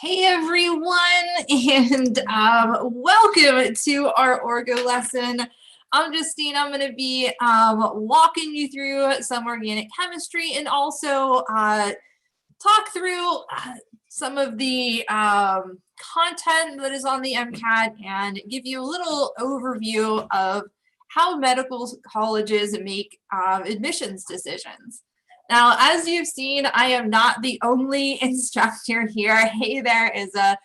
Hey everyone, and welcome to our Orgo lesson. I'm Justine. I'm going to be walking you through some organic chemistry and also talk through some of the content that is on the MCAT and give you a little overview of how medical colleges make admissions decisions. Now, as you've seen, I am not the only instructor here. Hey there, Izza.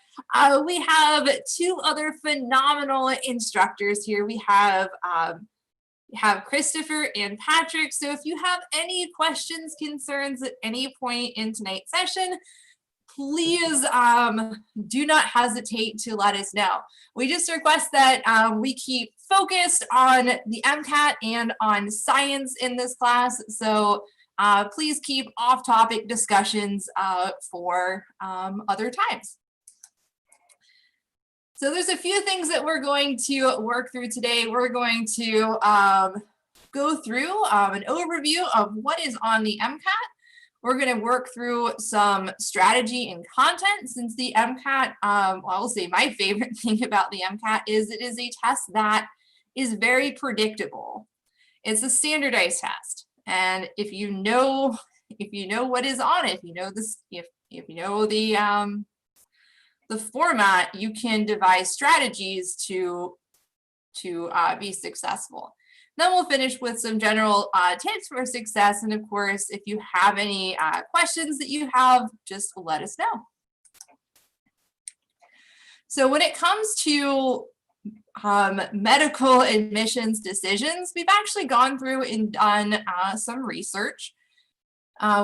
We have two other phenomenal instructors here. We have Christopher and Patrick. So if you have any questions, concerns at any point in tonight's session, please do not hesitate to let us know. We just request that we keep focused on the MCAT and on science in this class. So please keep off-topic discussions for other times. So there's a few things that we're going to work through today. We're going to go through an overview of what is on the MCAT. We're going to work through some strategy and content, since the MCAT, well, I'll say my favorite thing about the MCAT is it is a test that is very predictable. It's a standardized test. And if you know what is on it, if you know this, if you know the format, you can devise strategies to be successful. Then we'll finish with some general tips for success. And of course, if you have any questions that you have, just let us know. So when it comes to medical admissions decisions, we've actually gone through and done some research.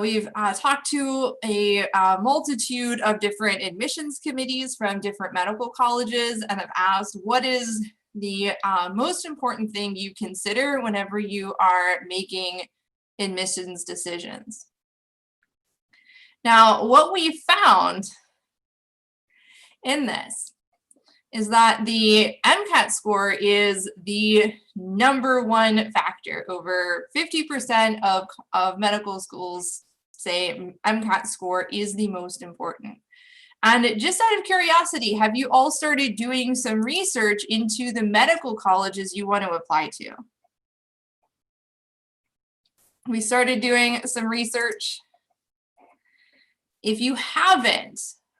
We've talked to a multitude of different admissions committees from different medical colleges and have asked, what is the most important thing you consider whenever you are making admissions decisions? Now, what we found in this is that the MCAT score is the #1 factor. Over 50% of medical schools say MCAT score is the most important. And just out of curiosity, have you all started doing some research into the medical colleges you want to apply to? We started doing some research. If you haven't,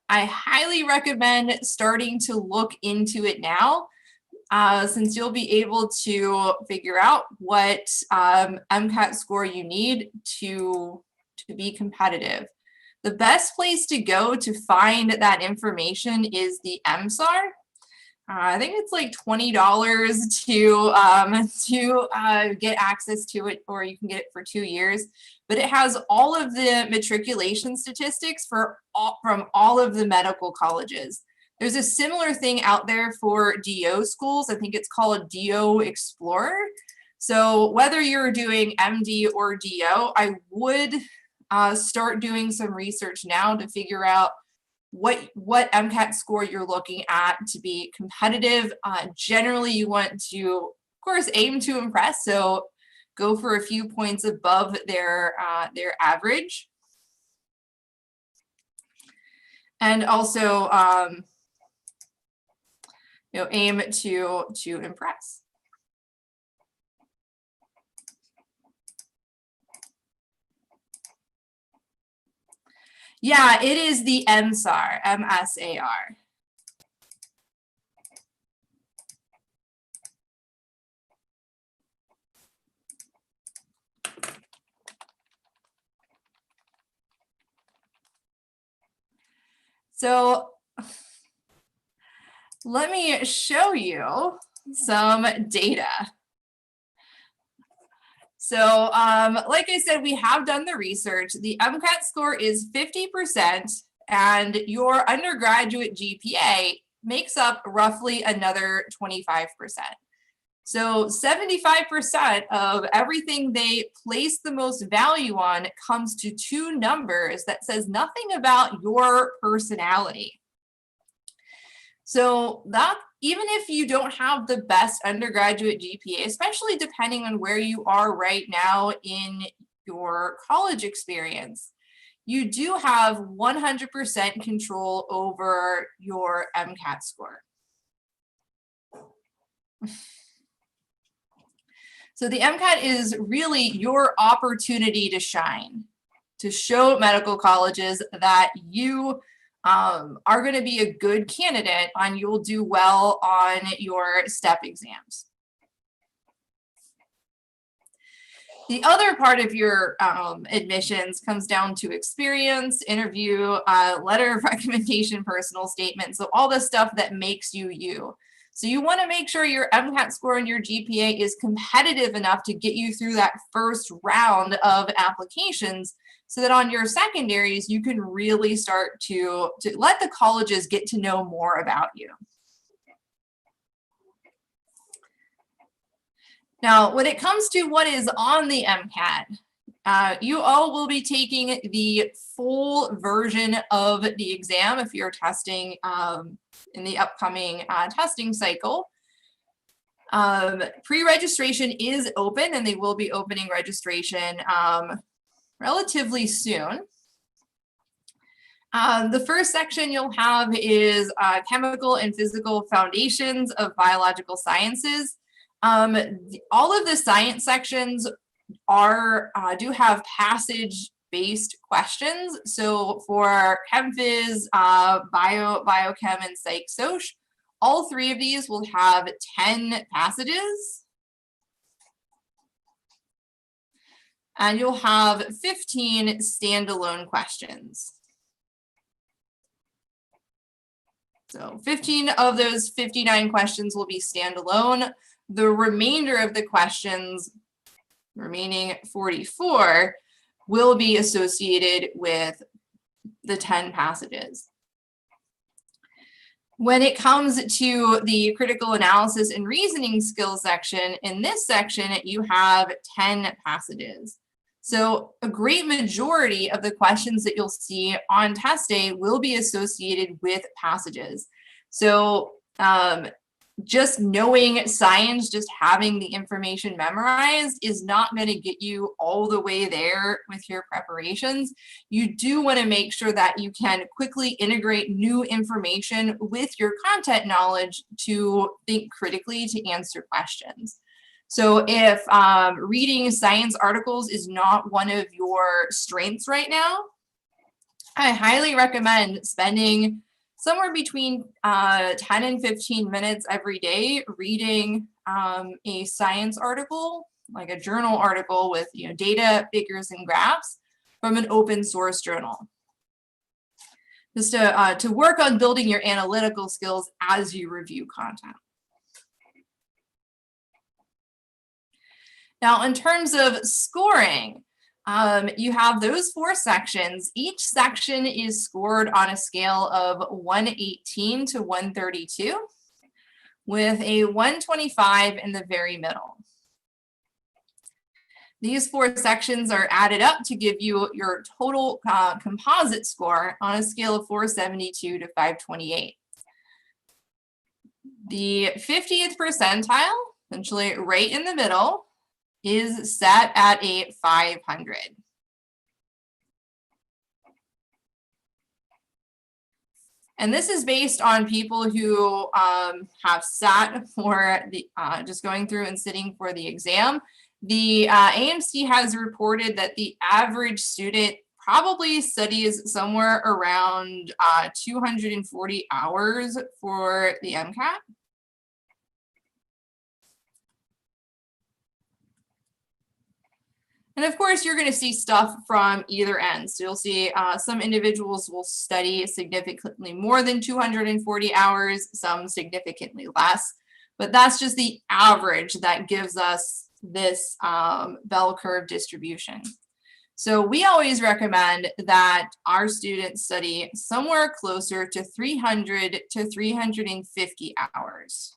I highly recommend starting to look into it now, since you'll be able to figure out what MCAT score you need to be competitive. The best place to go to find that information is the MSAR. I think it's like $20 to get access to it, or you can get it for 2 years. But it has all of the matriculation statistics from all of the medical colleges. There's a similar thing out there for DO schools. I think it's called DO Explorer. So whether you're doing MD or DO, I would start doing some research now to figure out what MCAT score you're looking at to be competitive. Generally, you want to, of course, aim to impress. So go for a few points above their average. And also, aim to impress. Yeah, it is the MSAR, M-S-A-R. So let me show you some data. So like I said, we have done the research. The MCAT score is 50%, and your undergraduate GPA makes up roughly another 25%. So 75% of everything they place the most value on comes to two numbers that says nothing about your personality. So that, even if you don't have the best undergraduate GPA, especially depending on where you are right now in your college experience, you do have 100% control over your MCAT score. So the MCAT is really your opportunity to shine, to show medical colleges that you are going to be a good candidate and you'll do well on your STEP exams. The other part of your admissions comes down to experience, interview, letter of recommendation, personal statement. So all the stuff that makes you you. So you want to make sure your MCAT score and your GPA is competitive enough to get you through that first round of applications so that on your secondaries, you can really start to let the colleges get to know more about you. Now, when it comes to what is on the MCAT, you all will be taking the full version of the exam if you're testing in the upcoming testing cycle. Pre-registration is open and they will be opening registration relatively soon. The first section you'll have is chemical and physical foundations of biological sciences. All of the science sections do have passage-based questions. So for ChemPhys, Biochem, and Psych-Soc, all three of these will have 10 passages. And you'll have 15 standalone questions. So 15 of those 59 questions will be standalone. The remainder of the questions, remaining 44, will be associated with the 10 passages. When it comes to the critical analysis and reasoning skills section, in this section, you have 10 passages. So a great majority of the questions that you'll see on test day will be associated with passages. So just knowing science, just having the information memorized is not going to get you all the way there with your preparations. You do want to make sure that you can quickly integrate new information with your content knowledge to think critically to answer questions. So if reading science articles is not one of your strengths right now, I highly recommend spending somewhere between 10 and 15 minutes every day reading a science article, like a journal article with data, figures, and graphs from an open source journal. Just to work on building your analytical skills as you review content. Now, in terms of scoring, you have those 4 sections. Each section is scored on a scale of 118 to 132, with a 125 in the very middle. These 4 sections are added up to give you your total composite score on a scale of 472 to 528. The 50th percentile, essentially right in the middle, is set at a 500. And this is based on people who have sat for the, just going through and sitting for the exam. The AMC has reported that the average student probably studies somewhere around 240 hours for the MCAT. And of course, you're going to see stuff from either end. So you'll see some individuals will study significantly more than 240 hours, some significantly less. But that's just the average that gives us this bell curve distribution. So we always recommend that our students study somewhere closer to 300 to 350 hours.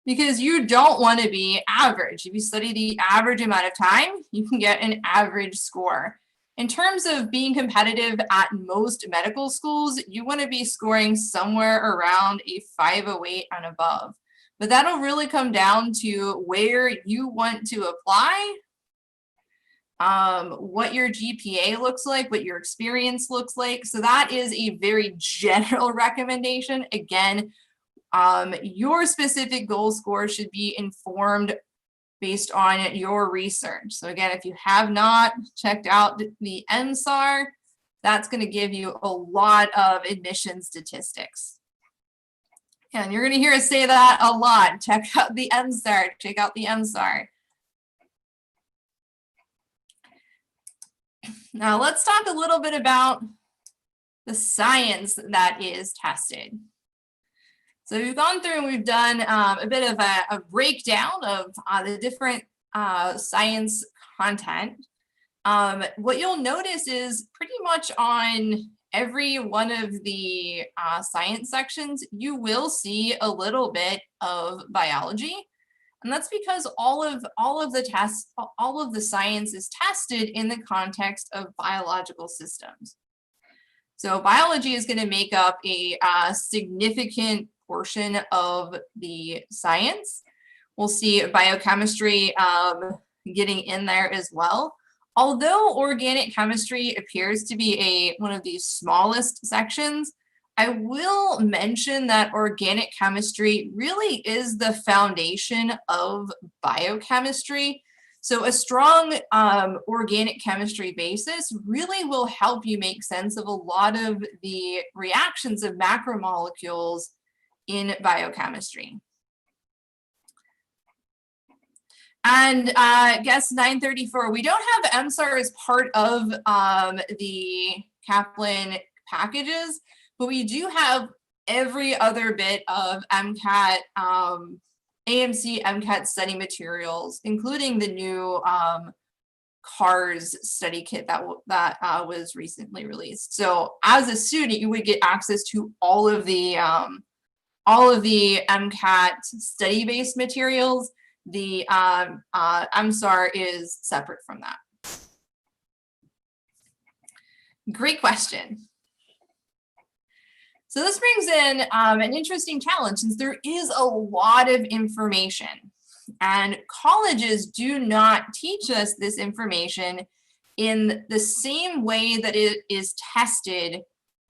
Because you don't want to be average. If you study the average amount of time, you can get an average score. In terms of being competitive at most medical schools, you want to be scoring somewhere around a 508 and above. but that'll really come down to where you want to apply, what your GPA looks like, what your experience looks like. So that is a very general recommendation. Again, your specific goal score should be informed based on your research. So again, if you have not checked out the MSAR, that's going to give you a lot of admission statistics. And you're going to hear us say that a lot. Check out the MSAR, check out the MSAR. Now let's talk a little bit about the science that is tested. So we've gone through and we've done a bit of a breakdown of the different science content. What you'll notice is pretty much on every one of the science sections, you will see a little bit of biology. And that's because all of the science is tested in the context of biological systems. So biology is going to make up a significant portion of the science. We'll see biochemistry getting in there as well. Although organic chemistry appears to be one of the smallest sections, I will mention that organic chemistry really is the foundation of biochemistry. So a strong organic chemistry basis really will help you make sense of a lot of the reactions of macromolecules in biochemistry. And guess 934, we don't have MSAR as part of the Kaplan packages, but we do have every other bit of MCAT, AMC MCAT study materials, including the new CARS study kit that was recently released. So as a student, you would get access to all of the MCAT study-based materials. The MSAR is separate from that. Great question. So this brings in an interesting challenge, since there is a lot of information and colleges do not teach us this information in the same way that it is tested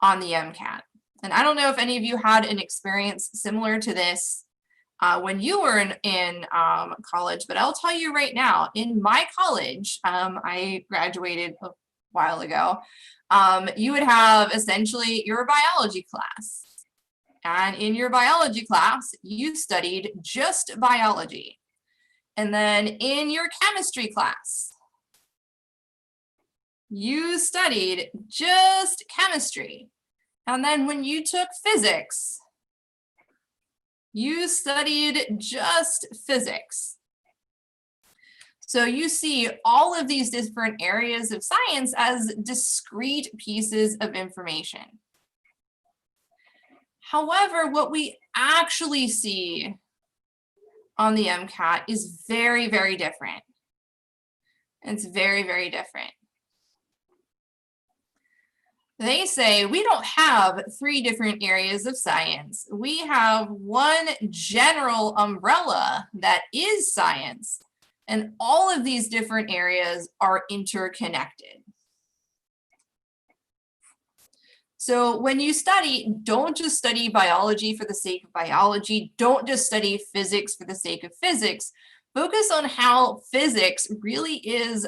on the MCAT. And I don't know if any of you had an experience similar to this when you were in college, but I'll tell you right now, in my college, I graduated a while ago, you would have essentially your biology class. And in your biology class, you studied just biology. And then in your chemistry class, you studied just chemistry. And then when you took physics, you studied just physics. So you see all of these different areas of science as discrete pieces of information. However, what we actually see on the MCAT is very, very different. It's very, very different. They say we don't have 3 different areas of science. We have one general umbrella that is science, and all of these different areas are interconnected. So when you study, don't just study biology for the sake of biology. Don't just study physics for the sake of physics. Focus on how physics really is,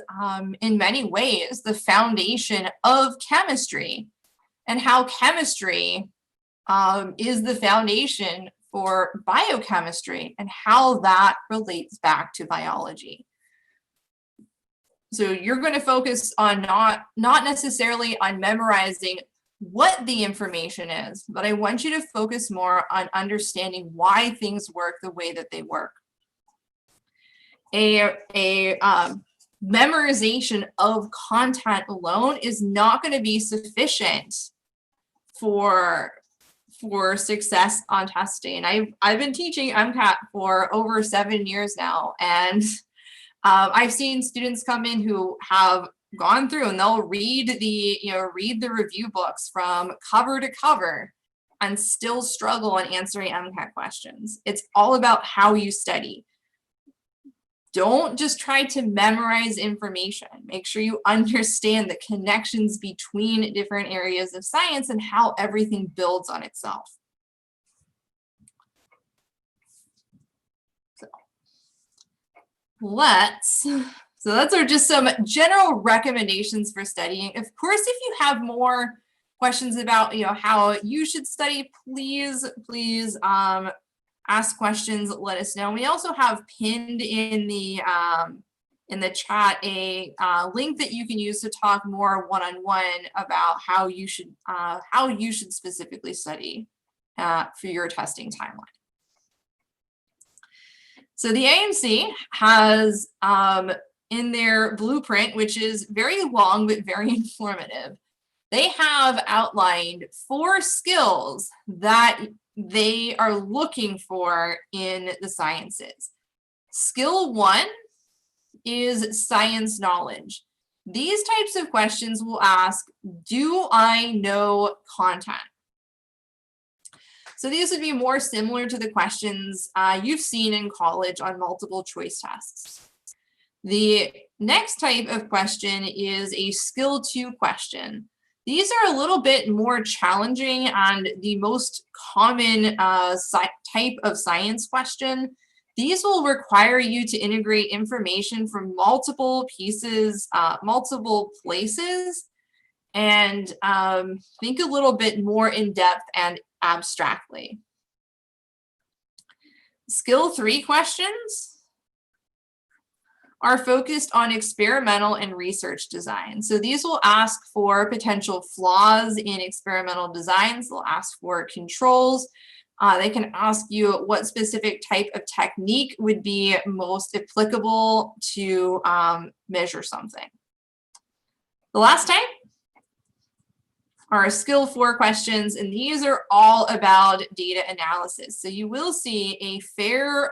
in many ways, the foundation of chemistry, and how chemistry is the foundation for biochemistry, and how that relates back to biology. So you're going to focus on not necessarily on memorizing what the information is, but I want you to focus more on understanding why things work the way that they work. A memorization of content alone is not going to be sufficient for success on testing. I've been teaching MCAT for over 7 years now, and I've seen students come in who have gone through and they'll read the review books from cover to cover, and still struggle on answering MCAT questions. It's all about how you study. Don't just try to memorize information. Make sure you understand the connections between different areas of science and how everything builds on itself. So that's just some general recommendations for studying. Of course, if you have more questions about how you should study, please ask questions, let us know. We also have pinned in the chat a link that you can use to talk more one-on-one about how you should specifically study for your testing timeline. So the AMC has in their blueprint, which is very long but very informative, they have outlined 4 skills that they are looking for in the sciences. Skill 1 is science knowledge. These types of questions will ask, do I know content? So these would be more similar to the questions you've seen in college on multiple choice tests. The next type of question is a skill 2 question. These are a little bit more challenging and the most common type of science question. These will require you to integrate information from multiple pieces, multiple places, and think a little bit more in depth and abstractly. Skill 3 questions are focused on experimental and research design. So these will ask for potential flaws in experimental designs. They'll ask for controls. They can ask you what specific type of technique would be most applicable to measure something. The last type are skill 4 questions, and these are all about data analysis. So you will see a fair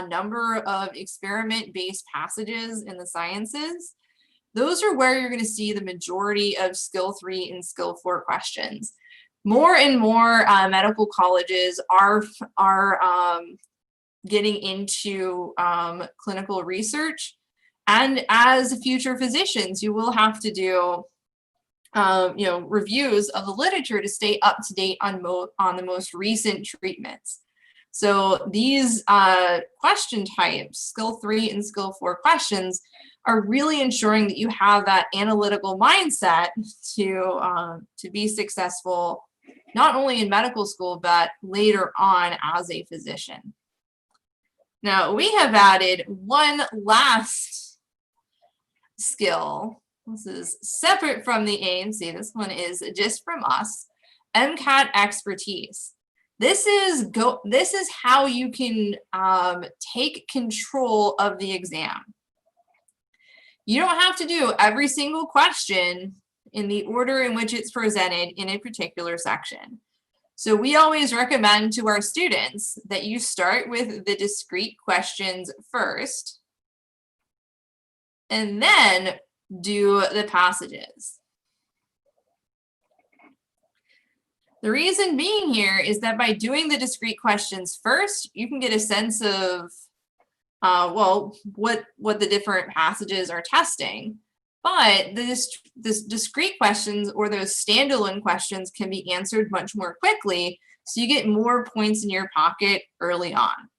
number of experiment-based passages in the sciences. Those are where you're going to see the majority of skill 3 and skill 4 questions. More and more medical colleges are getting into clinical research, and as future physicians, you will have to do reviews of the literature to stay up to date on the most recent treatments. So these question types, skill 3 and skill 4 questions, are really ensuring that you have that analytical mindset to be successful, not only in medical school, but later on as a physician. Now, we have added one last skill. This is separate from the AMC. This one is just from us. MCAT expertise. This is how you can take control of the exam. You don't have to do every single question in the order in which it's presented in a particular section. So we always recommend to our students that you start with the discrete questions first, and then do the passages. The reason being here is that by doing the discrete questions first, you can get a sense of what the different passages are testing. But this discrete questions or those standalone questions can be answered much more quickly, so you get more points in your pocket early on.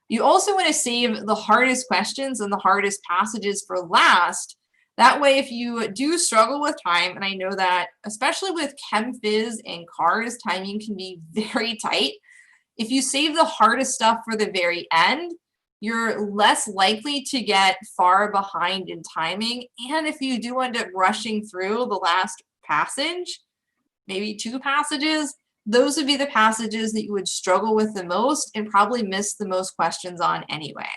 You also want to save the hardest questions and the hardest passages for last. That way, if you do struggle with time, and I know that especially with Chem Phys and CARS, timing can be very tight. If you save the hardest stuff for the very end, you're less likely to get far behind in timing. And if you do end up rushing through the last passage, maybe 2 passages, those would be the passages that you would struggle with the most and probably miss the most questions on anyway.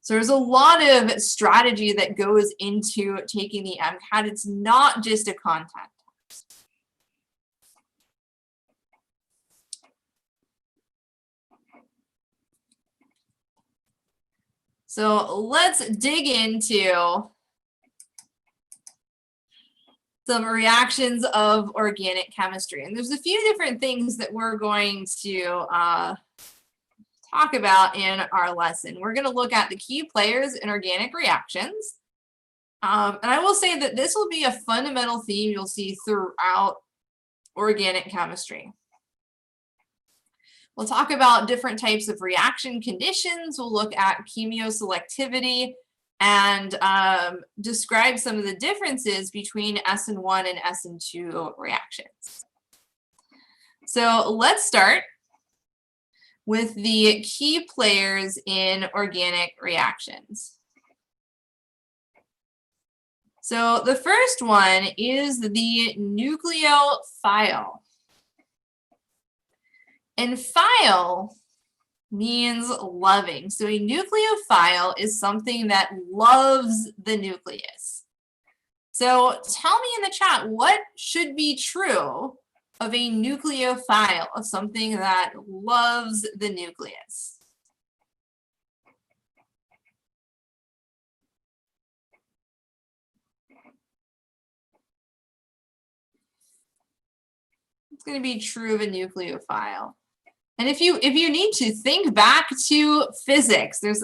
So there's a lot of strategy that goes into taking the MCAT. It's not just a content test. So let's dig into some reactions of organic chemistry. And there's a few different things that we're going to talk about in our lesson. We're going to look at the key players in organic reactions. And I will say that this will be a fundamental theme you'll see throughout organic chemistry. We'll talk about different types of reaction conditions. We'll look at chemioselectivity and describe some of the differences between SN1 and SN2 reactions. So let's start with the key players in organic reactions. So the first one is the nucleophile. And phile means loving. So a nucleophile is something that loves the nucleus. So tell me in the chat, what should be true of a nucleophile, of something that loves the nucleus? It's going to be true of a nucleophile. And if you need to think back to physics, there's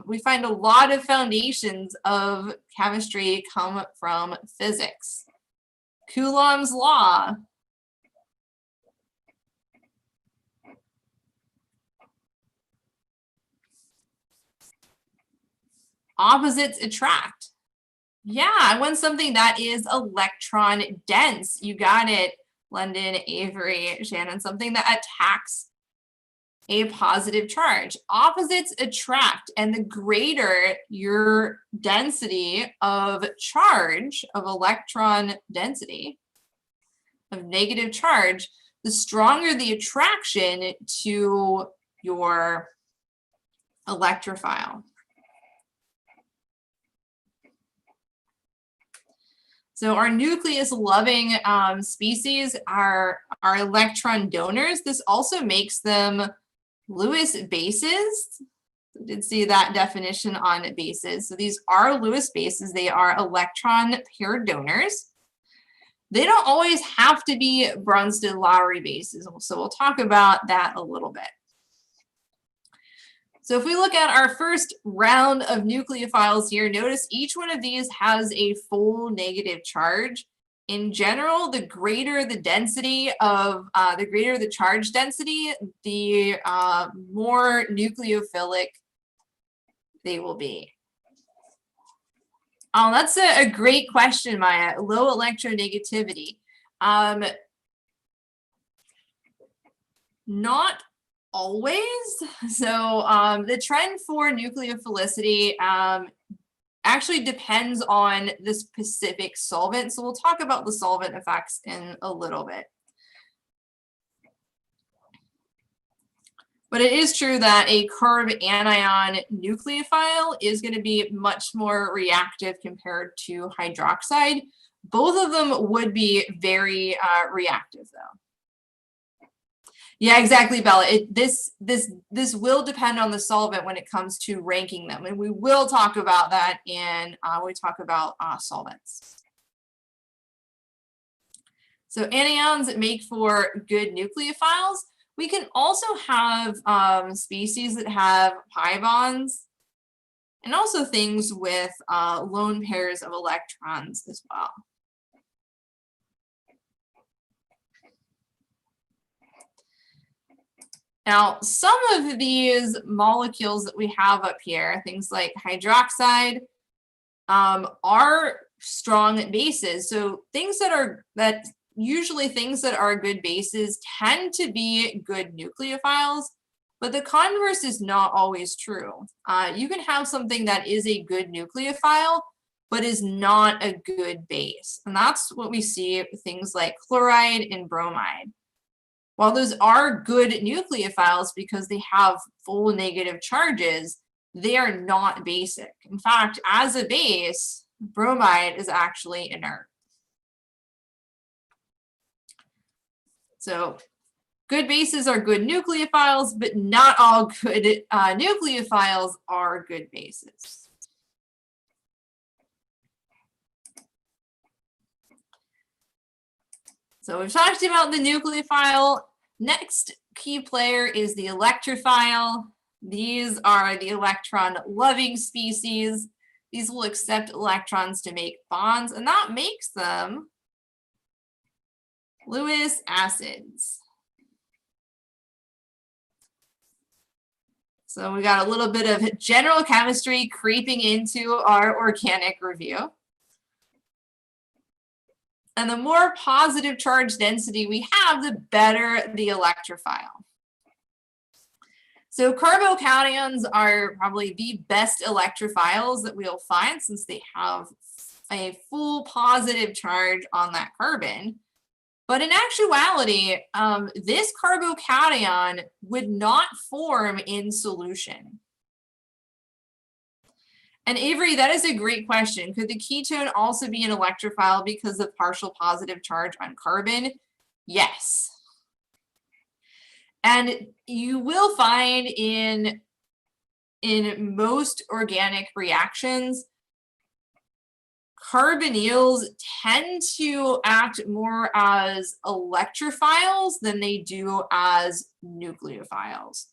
we find a lot of foundations of chemistry come from physics. Coulomb's law. Opposites attract. Yeah, I want something that is electron dense. You got it, London, Avery, Shannon, something that attacks a positive charge. Opposites attract, and the greater your density of charge, of electron density, of negative charge, the stronger the attraction to your electrophile. So our nucleus-loving species are electron donors. This also makes them Lewis bases. We did see that definition on bases. So these are Lewis bases. They are electron pair donors. They don't always have to be Bronsted-Lowry bases. So we'll talk about that a little bit. So if we look at our first round of nucleophiles here, notice each one of these has a full negative charge. In general, the greater the density of, the greater the charge density, the more nucleophilic they will be. Oh, that's a great question, Maya. Low electronegativity. Not always. So the trend for nucleophilicity actually depends on the specific solvent. So we'll talk about the solvent effects in a little bit. But it is true that a carb anion nucleophile is going to be much more reactive compared to hydroxide. Both of them would be very reactive, though. Yeah, exactly, Bella. This will depend on the solvent when it comes to ranking them, and we will talk about that in when we talk about solvents. So anions make for good nucleophiles. We can also have species that have pi bonds, and also things with lone pairs of electrons as well. Now, some of these molecules that we have up here, things like hydroxide, are strong bases. So things usually things that are good bases tend to be good nucleophiles, but the converse is not always true. You can have something that is a good nucleophile, but is not a good base. And that's what we see with things like chloride and bromide. While those are good nucleophiles because they have full negative charges, they are not basic. In fact, as a base, bromide is actually inert. So good bases are good nucleophiles, but not all good nucleophiles are good bases. So we've talked about the nucleophile. Next key player is the electrophile. These are the electron-loving species. These will accept electrons to make bonds, and that makes them Lewis acids. So we got a little bit of general chemistry creeping into our organic review. And the more positive charge density we have, the better the electrophile. So carbocations are probably the best electrophiles that we'll find since they have a full positive charge on that carbon. But in actuality, this carbocation would not form in solution. And Avery, that is a great question. Could the ketone also be an electrophile because of partial positive charge on carbon? Yes. And you will find in most organic reactions, carbonyls tend to act more as electrophiles than they do as nucleophiles.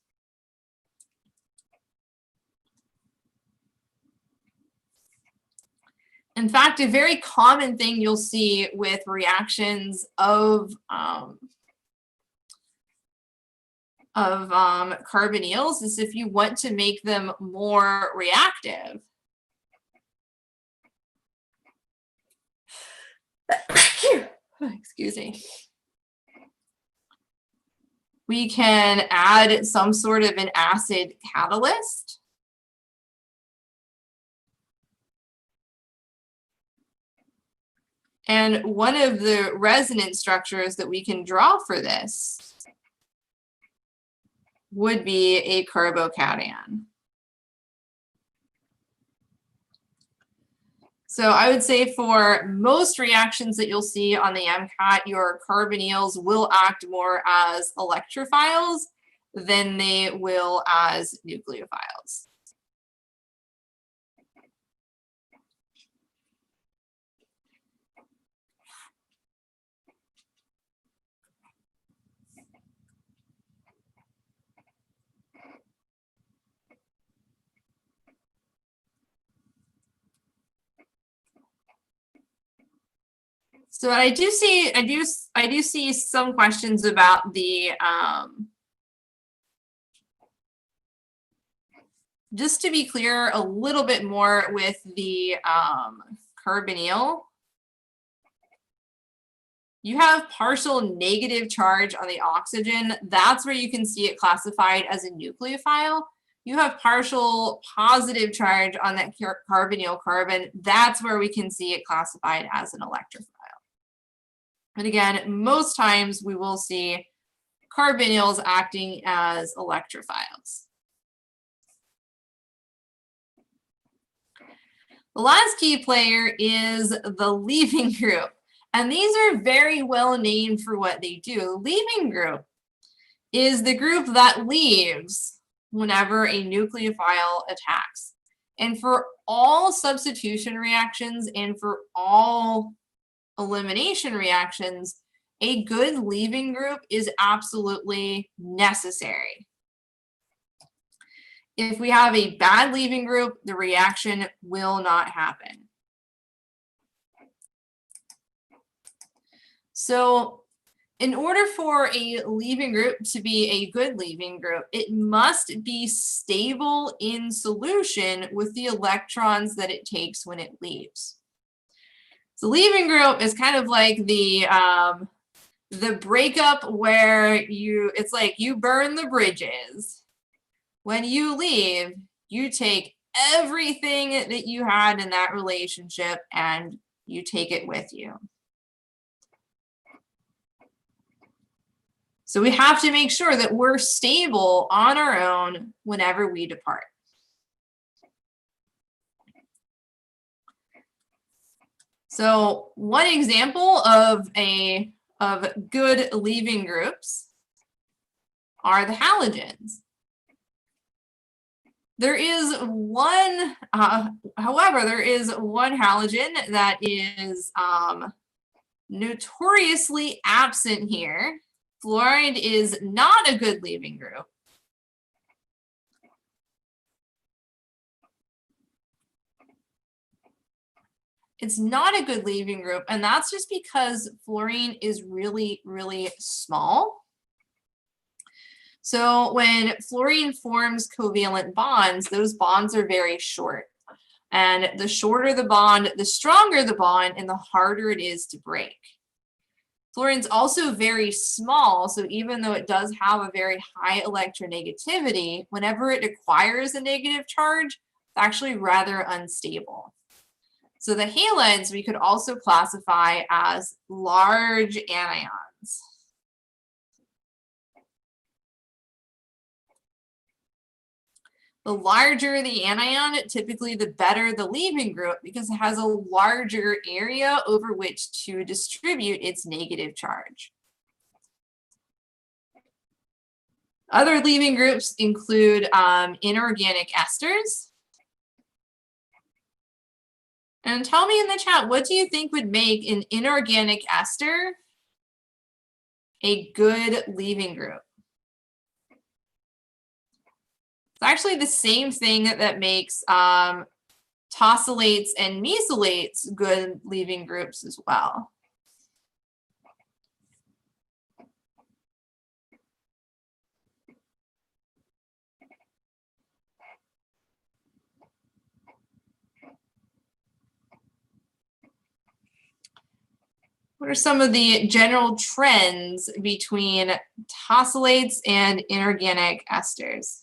In fact, a very common thing you'll see with reactions of carbonyls is if you want to make them more reactive, excuse me, we can add some sort of an acid catalyst. And one of the resonance structures that we can draw for this would be a carbocation. So I would say for most reactions that you'll see on the MCAT, your carbonyls will act more as electrophiles than they will as nucleophiles. So I do see some questions about the just to be clear a little bit more with the carbonyl. You have partial negative charge on the oxygen. That's where you can see it classified as a nucleophile. You have partial positive charge on that carbonyl carbon. That's where we can see it classified as an electrophile. But again, most times we will see carbonyls acting as electrophiles. The last key player is the leaving group. And these are very well named for what they do. Leaving group is the group that leaves whenever a nucleophile attacks. And for all substitution reactions and for all elimination reactions, a good leaving group is absolutely necessary. If we have a bad leaving group, the reaction will not happen. So in order for a leaving group to be a good leaving group, it must be stable in solution with the electrons that it takes when it leaves. So leaving group is kind of like the breakup where it's like you burn the bridges. When you leave, you take everything that you had in that relationship and you take it with you. So we have to make sure that we're stable on our own whenever we depart. So one example of good leaving groups are the halogens. There is one, however, there is one halogen that is Notoriously absent here. Fluoride is not a good leaving group. It's not a good leaving group, and that's just because fluorine is really, really small. So when fluorine forms covalent bonds, those bonds are very short. And the shorter the bond, the stronger the bond, and the harder it is to break. Fluorine's also very small, so even though it does have a very high electronegativity, whenever it acquires a negative charge, it's actually rather unstable. So the halides we could also classify as large anions. The larger the anion, typically the better the leaving group because it has a larger area over which to distribute its negative charge. Other leaving groups include inorganic esters. And tell me in the chat, what do you think would make an inorganic ester a good leaving group? It's actually the same thing that makes tosylates and mesylates good leaving groups as well. What are some of the general trends between tosylates and inorganic esters?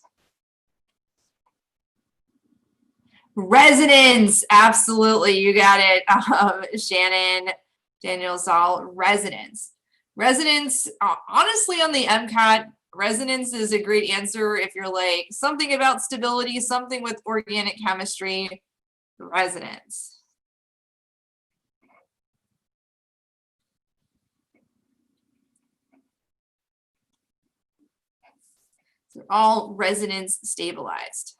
Resonance, absolutely, you got it, Shannon, Daniel Zoll, resonance. Resonance, honestly, on the MCAT, resonance is a great answer if you're like something about stability, something with organic chemistry, resonance. They're all resonance stabilized.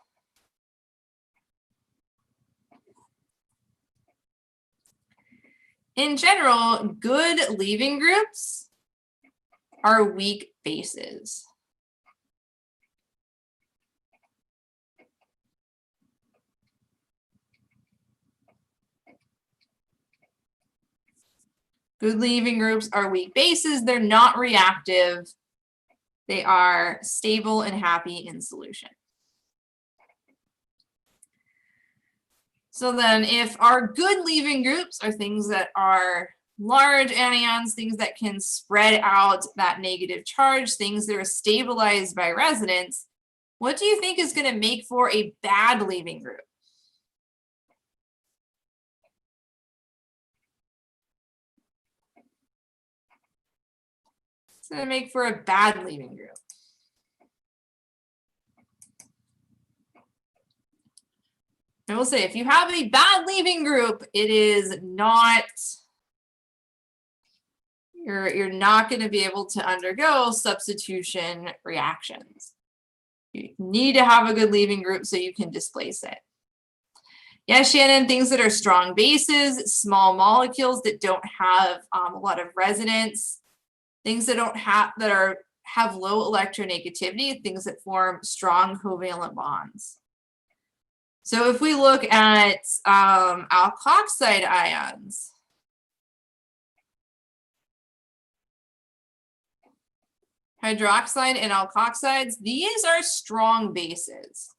In general, good leaving groups are weak bases. Good leaving groups are weak bases. They're not reactive. They are stable and happy in solution. So then if our good leaving groups are things that are large anions, things that can spread out that negative charge, things that are stabilized by resonance, what do you think is going to make for a bad leaving group? It's going to make for a bad leaving group. I will say, if you have a bad leaving group, it is not, you're not going to be able to undergo substitution reactions. You need to have a good leaving group so you can displace it. Yeah, Shannon, things that are strong bases, small molecules that don't have a lot of resonance, things that don't have have low electronegativity, things that form strong covalent bonds. So if we look at alkoxide ions, hydroxide and alkoxides, these are strong bases.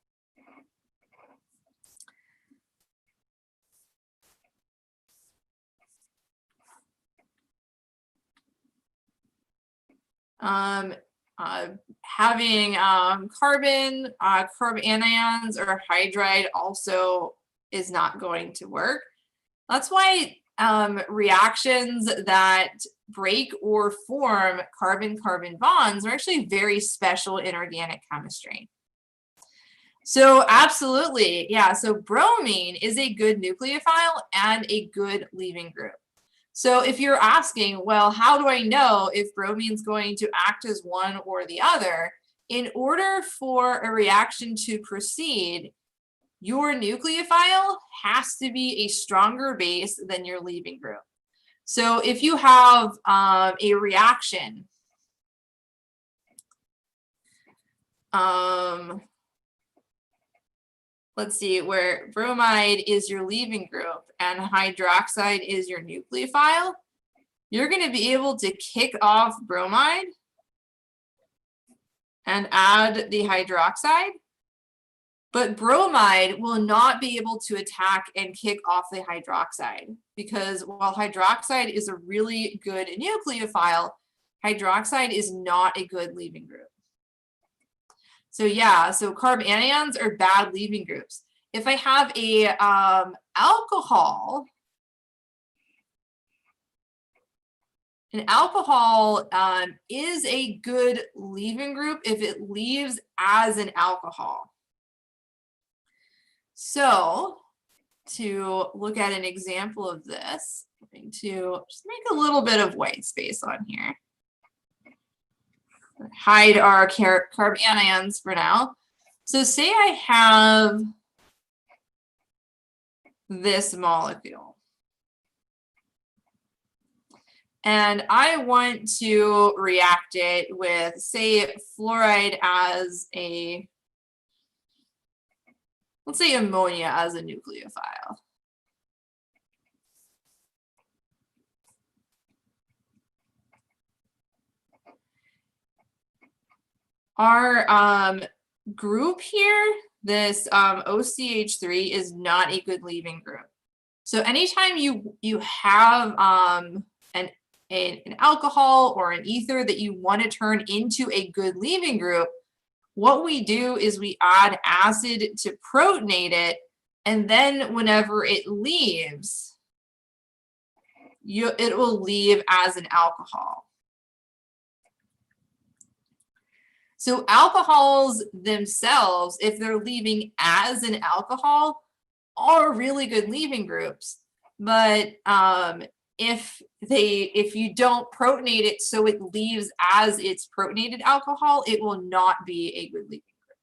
Having carbon anions or hydride also is not going to work. That's why reactions that break or form carbon-carbon bonds are actually very special in organic chemistry. So absolutely, yeah, so bromine is a good nucleophile and a good leaving group. So if you're asking, well, how do I know if bromine's going to act as one or the other? In order for a reaction to proceed, your nucleophile has to be a stronger base than your leaving group. So if you have a reaction, let's see, where bromide is your leaving group and hydroxide is your nucleophile, you're going to be able to kick off bromide and add the hydroxide, but bromide will not be able to attack and kick off the hydroxide, because while hydroxide is a really good nucleophile, hydroxide is not a good leaving group. So yeah, so carbanions are bad leaving groups. If I have a alcohol, an alcohol is a good leaving group if it leaves as an alcohol. So to look at an example of this, I'm going to just make a little bit of white space on here. Hide our carbanions for now. So say I have this molecule, and I want to react it with, say, fluoride as a, let's say ammonia as a nucleophile. Our group here, this OCH3, is not a good leaving group. So anytime you have an alcohol or an ether that you want to turn into a good leaving group, what we do is we add acid to protonate it, and then whenever it leaves, it will leave as an alcohol. So alcohols themselves, if they're leaving as an alcohol, are really good leaving groups. But if you don't protonate it so it leaves as its protonated alcohol, it will not be a good leaving group.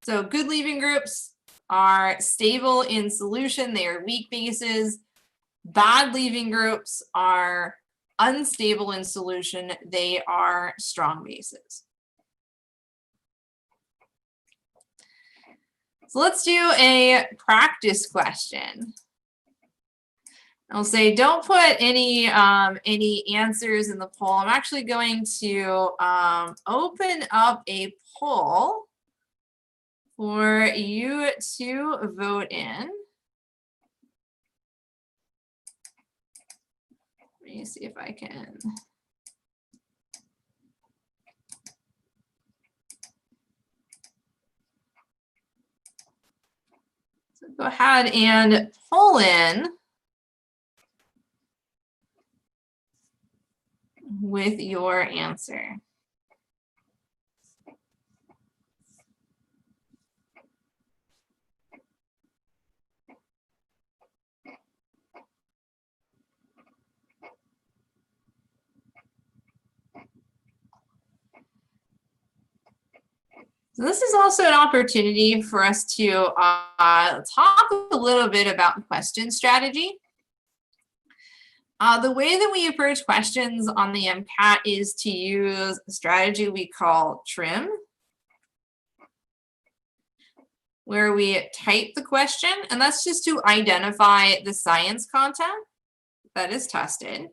So good leaving groups are stable in solution. They are weak bases. Bad leaving groups are unstable in solution. They are strong bases. So let's do a practice question. I'll say don't put any answers in the poll. I'm actually going to open up a poll for you to vote in. Let me see if I can. So go ahead and poll in with your answer. So this is also an opportunity for us to talk a little bit about question strategy. The way that we approach questions on the MCAT is to use a strategy we call trim, where we type the question, and that's just to identify the science content that is tested,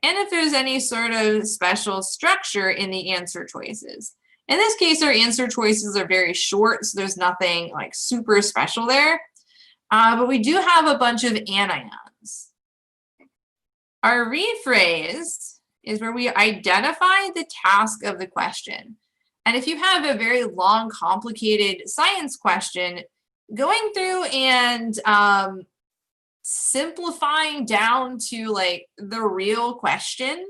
and if there's any sort of special structure in the answer choices. In this case, our answer choices are very short, so there's nothing like super special there, but we do have a bunch of anions. Our rephrase is where we identify the task of the question. And if you have a very long, complicated science question, going through and simplifying down to like the real question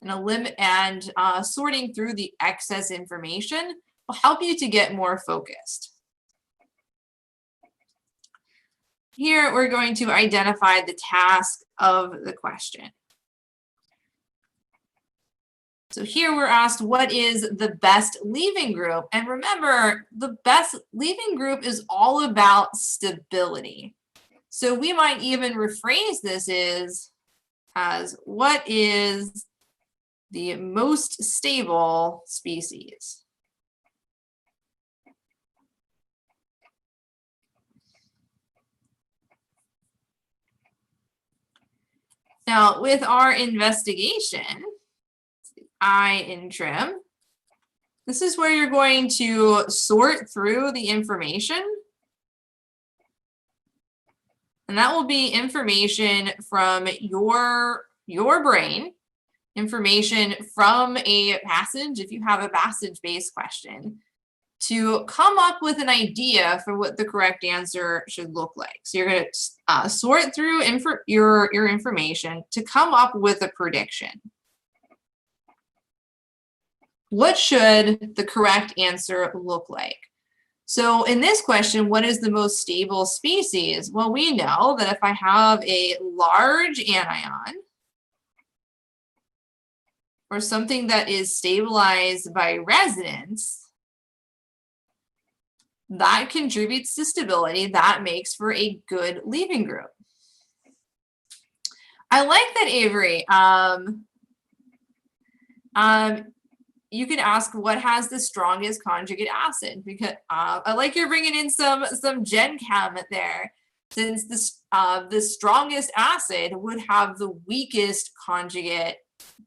and sorting through the excess information will help you to get more focused. Here, we're going to identify the task of the question. So here we're asked, what is the best leaving group? And remember, the best leaving group is all about stability. So we might even rephrase this as what is the most stable species? Now, with our investigation, I in trim, this is where you're going to sort through the information. And that will be information from your brain, information from a passage, if you have a passage-based question, to come up with an idea for what the correct answer should look like. So you're going to sort through your information to come up with a prediction. What should the correct answer look like? So in this question, what is the most stable species? Well, we know that if I have a large anion or something that is stabilized by resonance, that contributes to stability. That makes for a good leaving group. I like that, Avery. You can ask what has the strongest conjugate acid, because I like you're bringing in some Gen Chem there, since the strongest acid would have the weakest conjugate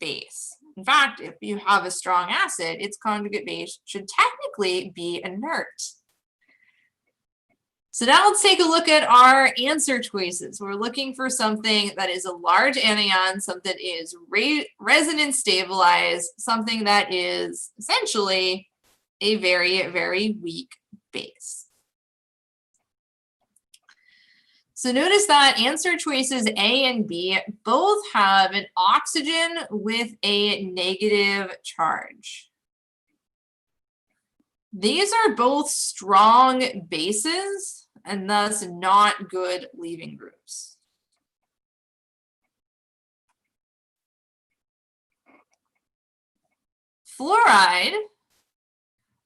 base. In fact, if you have a strong acid, its conjugate base should technically be inert. So now let's take a look at our answer choices. We're looking for something that is a large anion, something that is resonance stabilized, something that is essentially a very, very weak base. So notice that answer choices A and B both have an oxygen with a negative charge. These are both strong bases and thus not good leaving groups. Fluoride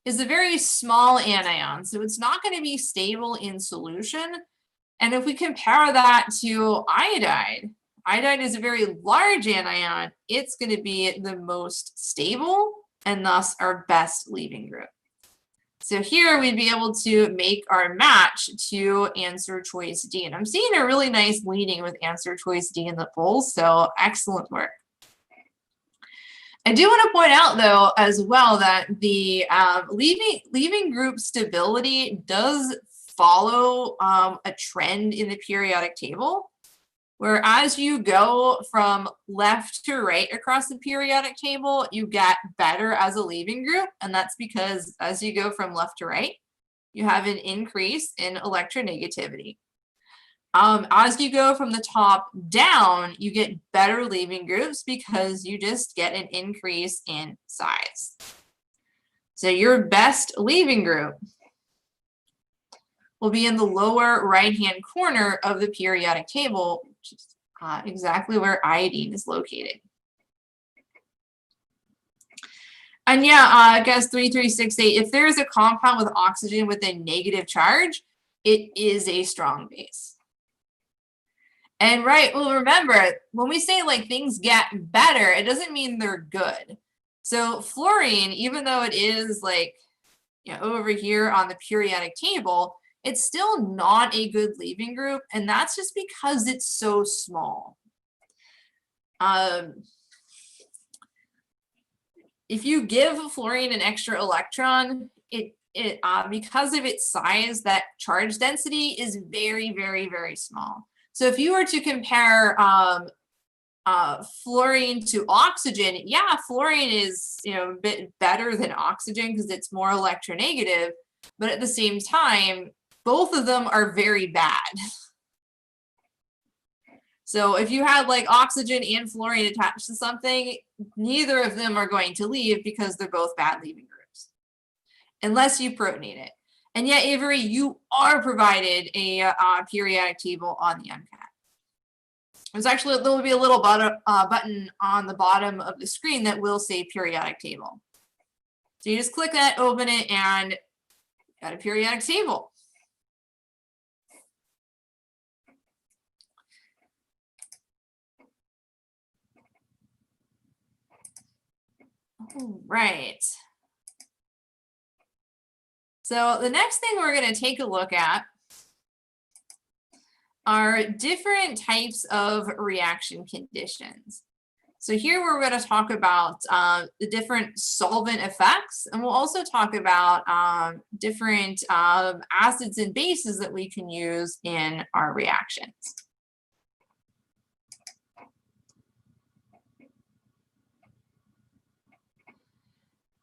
is a very small anion, so it's not going to be stable in solution. And if we compare that to iodide, iodide is a very large anion. It's going to be the most stable and thus our best leaving group. So here we'd be able to make our match to answer choice D. And I'm seeing a really nice leading with answer choice D in the polls, so excellent work. I do want to point out, though, as well, that the leaving group stability does follow a trend in the periodic table, where as you go from left to right across the periodic table, you get better as a leaving group. And that's because as you go from left to right, you have an increase in electronegativity. As you go from the top down, you get better leaving groups because you just get an increase in size. So your best leaving group will be in the lower right-hand corner of the periodic table, which is exactly where iodine is located. And yeah, I guess 3368, if there is a compound with oxygen with a negative charge, it is a strong base. And right, well, remember, when we say like things get better, it doesn't mean they're good. So fluorine, even though it is like, you know, over here on the periodic table, it's still not a good leaving group, and that's just because it's so small. If you give fluorine an extra electron, because of its size, that charge density is very, very, very small. So if you were to compare fluorine to oxygen, yeah, fluorine is, you know, a bit better than oxygen because it's more electronegative, but at the same time, both of them are very bad. So if you had like oxygen and fluorine attached to something, neither of them are going to leave because they're both bad leaving groups, unless you protonate it. And yet, Avery, you are provided a periodic table on the MCAT. there will be a little button on the bottom of the screen that will say periodic table. So you just click that, open it, and got a periodic table. All right. So the next thing we're going to take a look at are different types of reaction conditions. So here we're going to talk about the different solvent effects, and we'll also talk about different acids and bases that we can use in our reactions.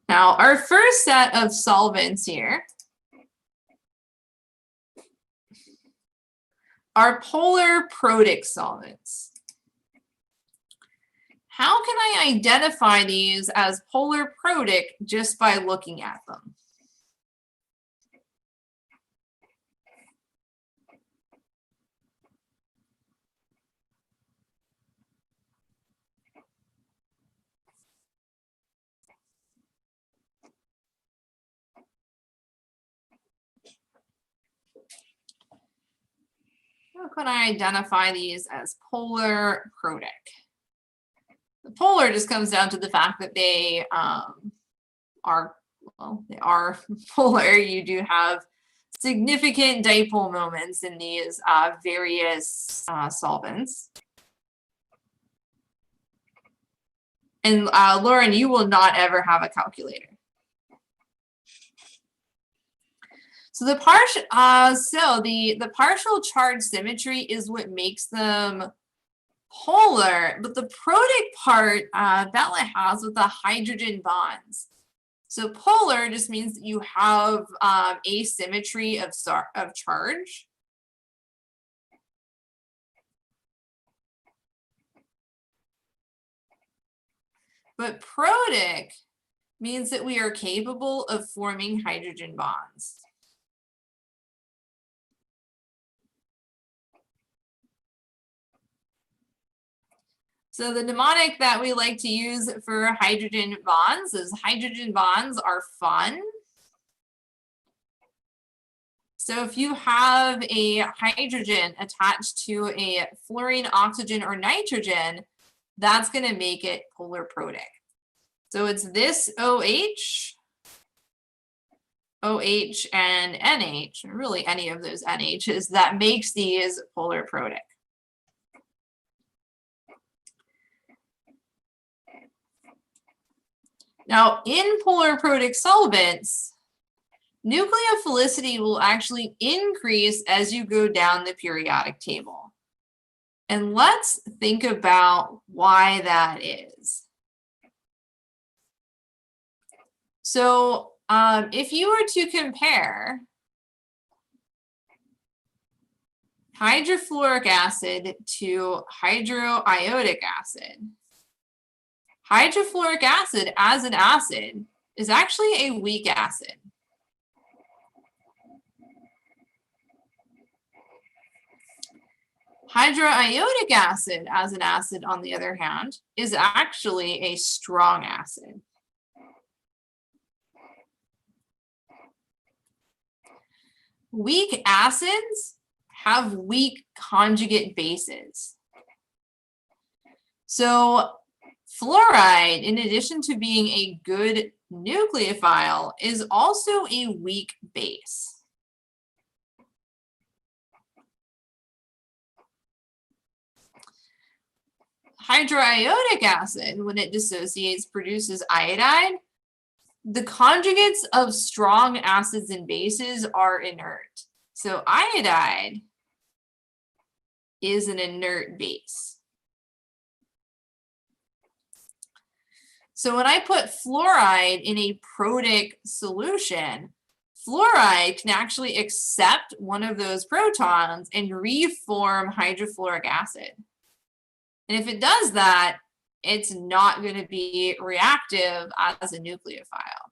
Now, our first set of solvents here are polar protic solvents. How can I identify these as polar protic just by looking at them? How can I identify these as polar protic? The polar just comes down to the fact that they are polar. You do have significant dipole moments in these various solvents. And Lauren, you will not ever have a calculator. So the partial charge symmetry is what makes them polar, but the protic part that has with the hydrogen bonds. So polar just means that you have asymmetry of charge. But protic means that we are capable of forming hydrogen bonds. So the mnemonic that we like to use for hydrogen bonds is hydrogen bonds are fun. So if you have a hydrogen attached to a fluorine, oxygen, or nitrogen, that's going to make it polar protic. So it's this OH, and NH, or really any of those NHs, that makes these polar protic. Now, in polar protic solvents, nucleophilicity will actually increase as you go down the periodic table. And let's think about why that is. So if you were to compare hydrofluoric acid to hydroiodic acid, hydrofluoric acid as an acid is actually a weak acid. Hydroiodic acid as an acid, on the other hand, is actually a strong acid. Weak acids have weak conjugate bases. So fluoride, in addition to being a good nucleophile, is also a weak base. Hydroiodic acid, when it dissociates, produces iodide. The conjugates of strong acids and bases are inert. So iodide is an inert base. So when I put fluoride in a protic solution, fluoride can actually accept one of those protons and reform hydrofluoric acid. And if it does that, it's not going to be reactive as a nucleophile.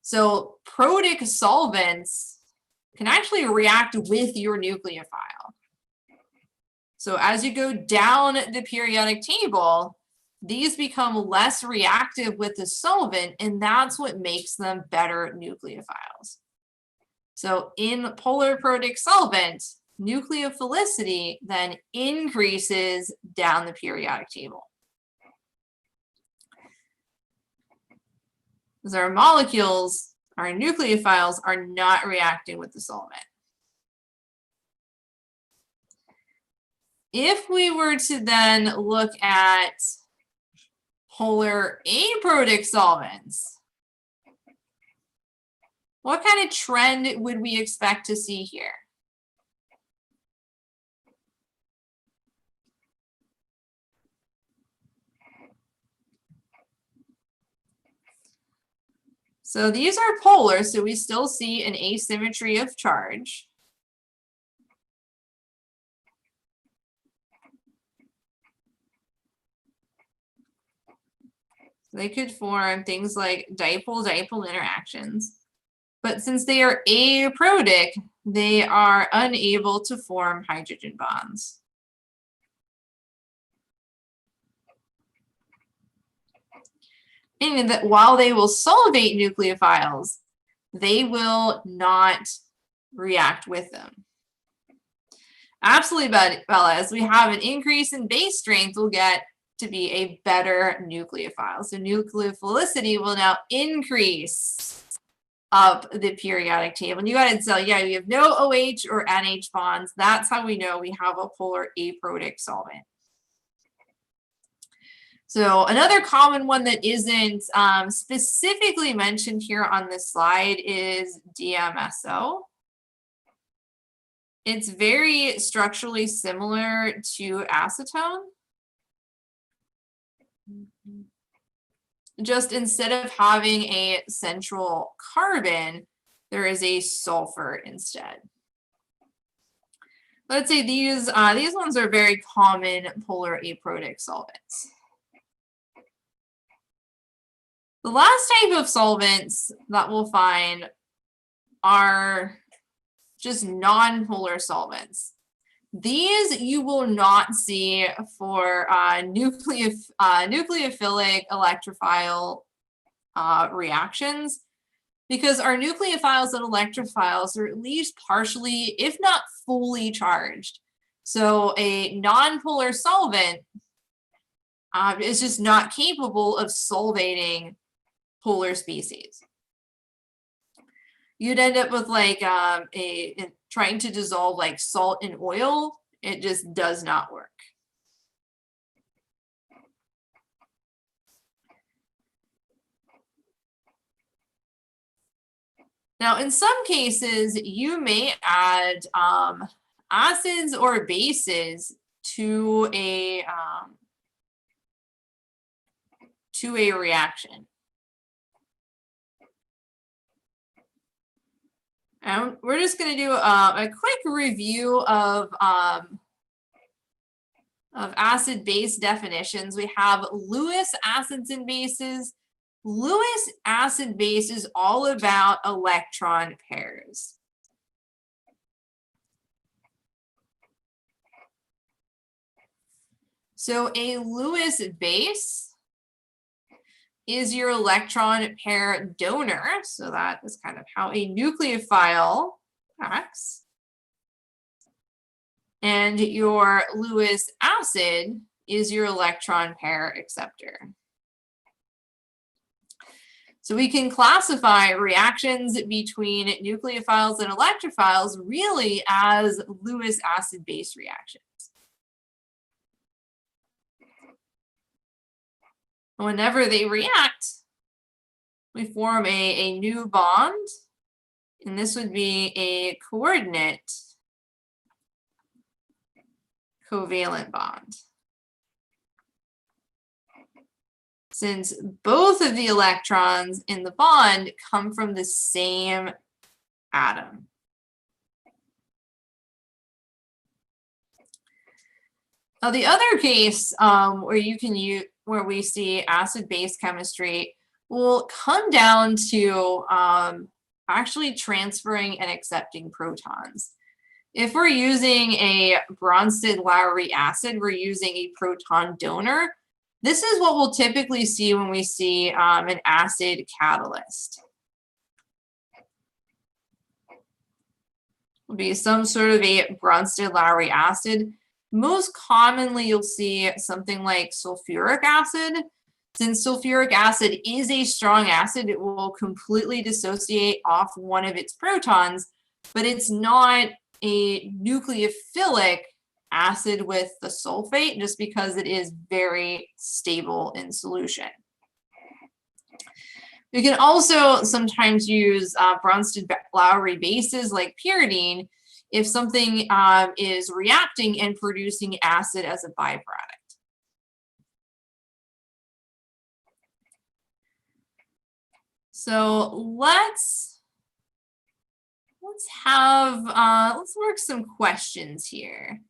So protic solvents can actually react with your nucleophile. So as you go down the periodic table, these become less reactive with the solvent, and that's what makes them better nucleophiles. So in polar protic solvent, nucleophilicity then increases down the periodic table. Because our molecules, our nucleophiles, are not reacting with the solvent. If we were to then look at polar aprotic solvents, what kind of trend would we expect to see here? So these are polar, so we still see an asymmetry of charge. They could form things like dipole-dipole interactions. But since they are aprotic, they are unable to form hydrogen bonds. Meaning that while they will solvate nucleophiles, they will not react with them. Absolutely, Bella, as we have an increase in base strength, we'll get to be a better nucleophile. So nucleophilicity will now increase up the periodic table. And you got to tell, yeah, we have no OH or NH bonds. That's how we know we have a polar aprotic solvent. So another common one that isn't specifically mentioned here on this slide is DMSO. It's very structurally similar to acetone. Just instead of having a central carbon, there is a sulfur instead. Let's say these ones are very common polar aprotic solvents. The last type of solvents that we'll find are just non-polar solvents. These you will not see for nucleophilic electrophile reactions, because our nucleophiles and electrophiles are at least partially, if not fully charged. So a non-polar solvent is just not capable of solvating polar species. You'd end up with like trying to dissolve like salt in oil. It just does not work. Now, in some cases, you may add acids or bases to a reaction. And we're just going to do a quick review of acid-base definitions. We have Lewis acids and bases. Lewis acid base is all about electron pairs. So a Lewis base is your electron pair donor. So that is kind of how a nucleophile acts. And your Lewis acid is your electron pair acceptor. So we can classify reactions between nucleophiles and electrophiles really as Lewis acid base reactions. Whenever they react, we form a new bond, and this would be a coordinate covalent bond. Since both of the electrons in the bond come from the same atom. Now, the other case where we see acid-base chemistry will come down to actually transferring and accepting protons. If we're using a Bronsted-Lowry acid, we're using a proton donor. This is what we'll typically see when we see an acid catalyst. Will be some sort of a Bronsted-Lowry acid. Most commonly, you'll see something like sulfuric acid. Since sulfuric acid is a strong acid, it will completely dissociate off one of its protons, but it's not a nucleophilic acid with the sulfate just because it is very stable in solution. We can also sometimes use Bronsted-Lowry bases like pyridine if something is reacting and producing acid as a byproduct. So let's work some questions here.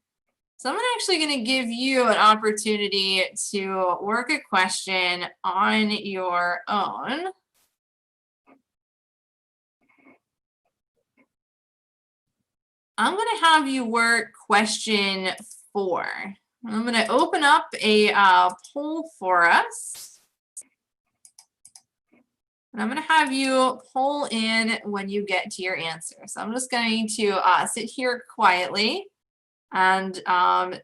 So I'm actually going to give you an opportunity to work a question on your own. I'm going to have you work question 4. I'm going to open up a poll for us. And I'm going to have you poll in when you get to your answer. So I'm just going to sit here quietly and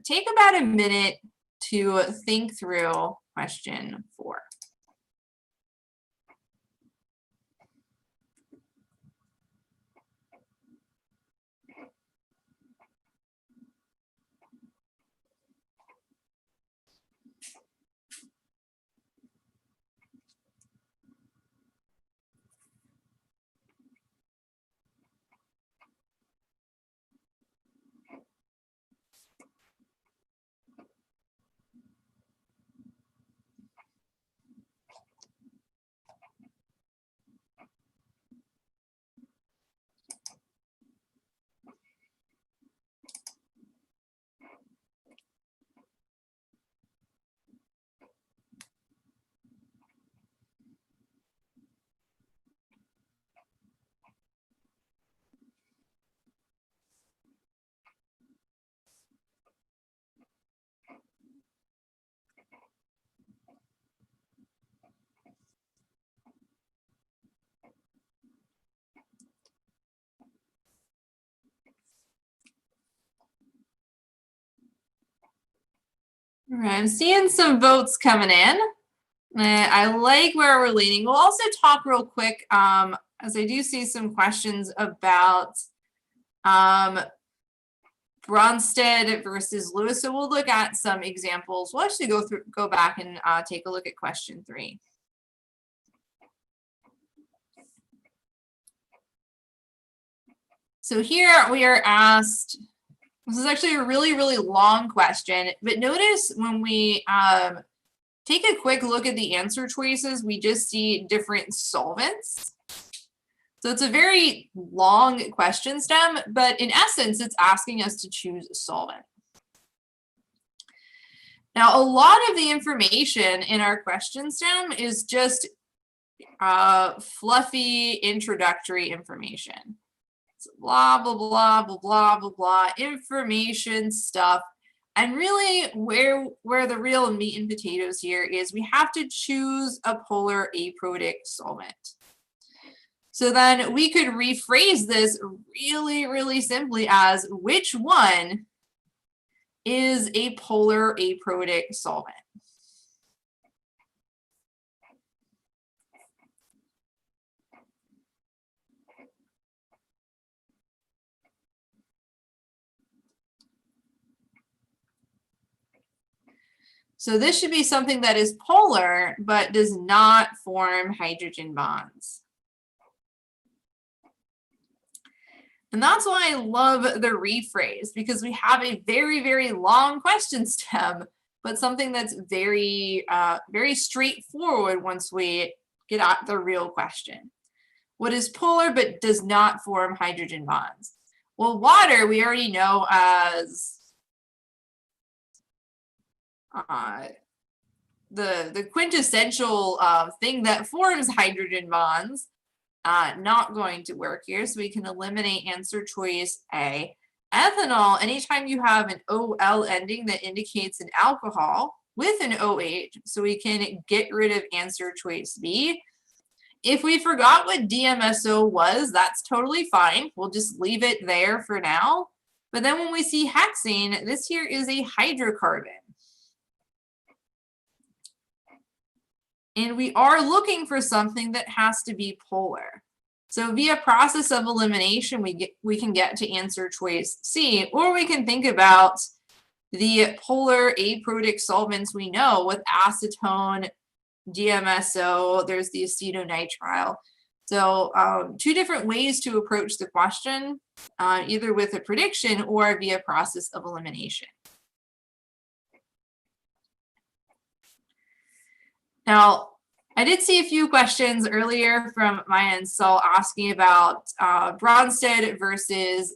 take about a minute to think through question 4. All right, I'm seeing some votes coming in. I like where we're leaning. We'll also talk real quick, as I do see some questions about Bronsted versus Lewis. So we'll look at some examples. We'll actually go back and take a look at question 3. So here we are asked, this is actually a really, really long question, but notice when we take a quick look at the answer choices, we just see different solvents. So it's a very long question stem, but in essence, it's asking us to choose a solvent. Now, a lot of the information in our question stem is just fluffy introductory information. So blah, blah, blah, blah, blah, blah, blah, information stuff. And really where the real meat and potatoes here is we have to choose a polar aprotic solvent. So then we could rephrase this really, really simply as which one is a polar aprotic solvent? So this should be something that is polar, but does not form hydrogen bonds. And that's why I love the rephrase, because we have a very, very long question stem, but something that's very, very straightforward once we get at the real question. What is polar but does not form hydrogen bonds? Well, water we already know as the quintessential thing that forms hydrogen bonds. Not going to work here, so we can eliminate answer choice A. Ethanol, anytime you have an OL ending that indicates an alcohol with an OH, so we can get rid of answer choice B. If we forgot what DMSO was, that's totally fine. We'll just leave it there for now. But then when we see hexane, this here is a hydrocarbon. And we are looking for something that has to be polar. So via process of elimination, we can get to answer choice C, or we can think about the polar aprotic solvents we know with acetone, DMSO, there's the acetonitrile. So two different ways to approach the question, either with a prediction or via process of elimination. Now, I did see a few questions earlier from Maya and Saul asking about Bronsted versus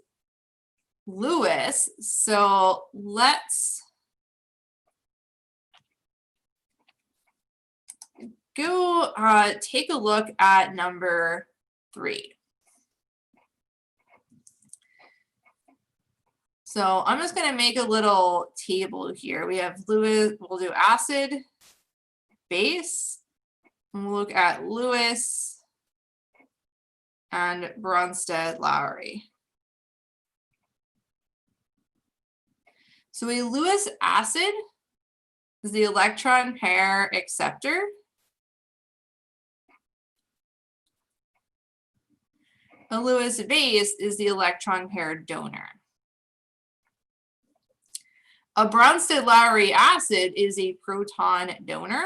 Lewis. So let's go take a look at number 3. So I'm just going to make a little table here. We have Lewis, we'll do acid, base, and we'll look at Lewis and Bronsted-Lowry. So a Lewis acid is the electron pair acceptor. A Lewis base is the electron pair donor. A Bronsted-Lowry acid is a proton donor.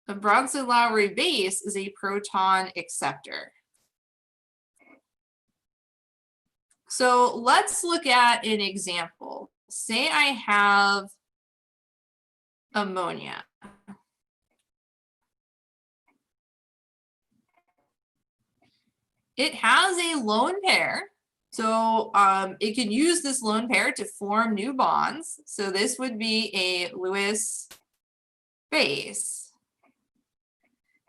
A Bronsted-Lowry base is a proton acceptor. So let's look at an example. Say I have ammonia. It has a lone pair, so it can use this lone pair to form new bonds. So this would be a Lewis base.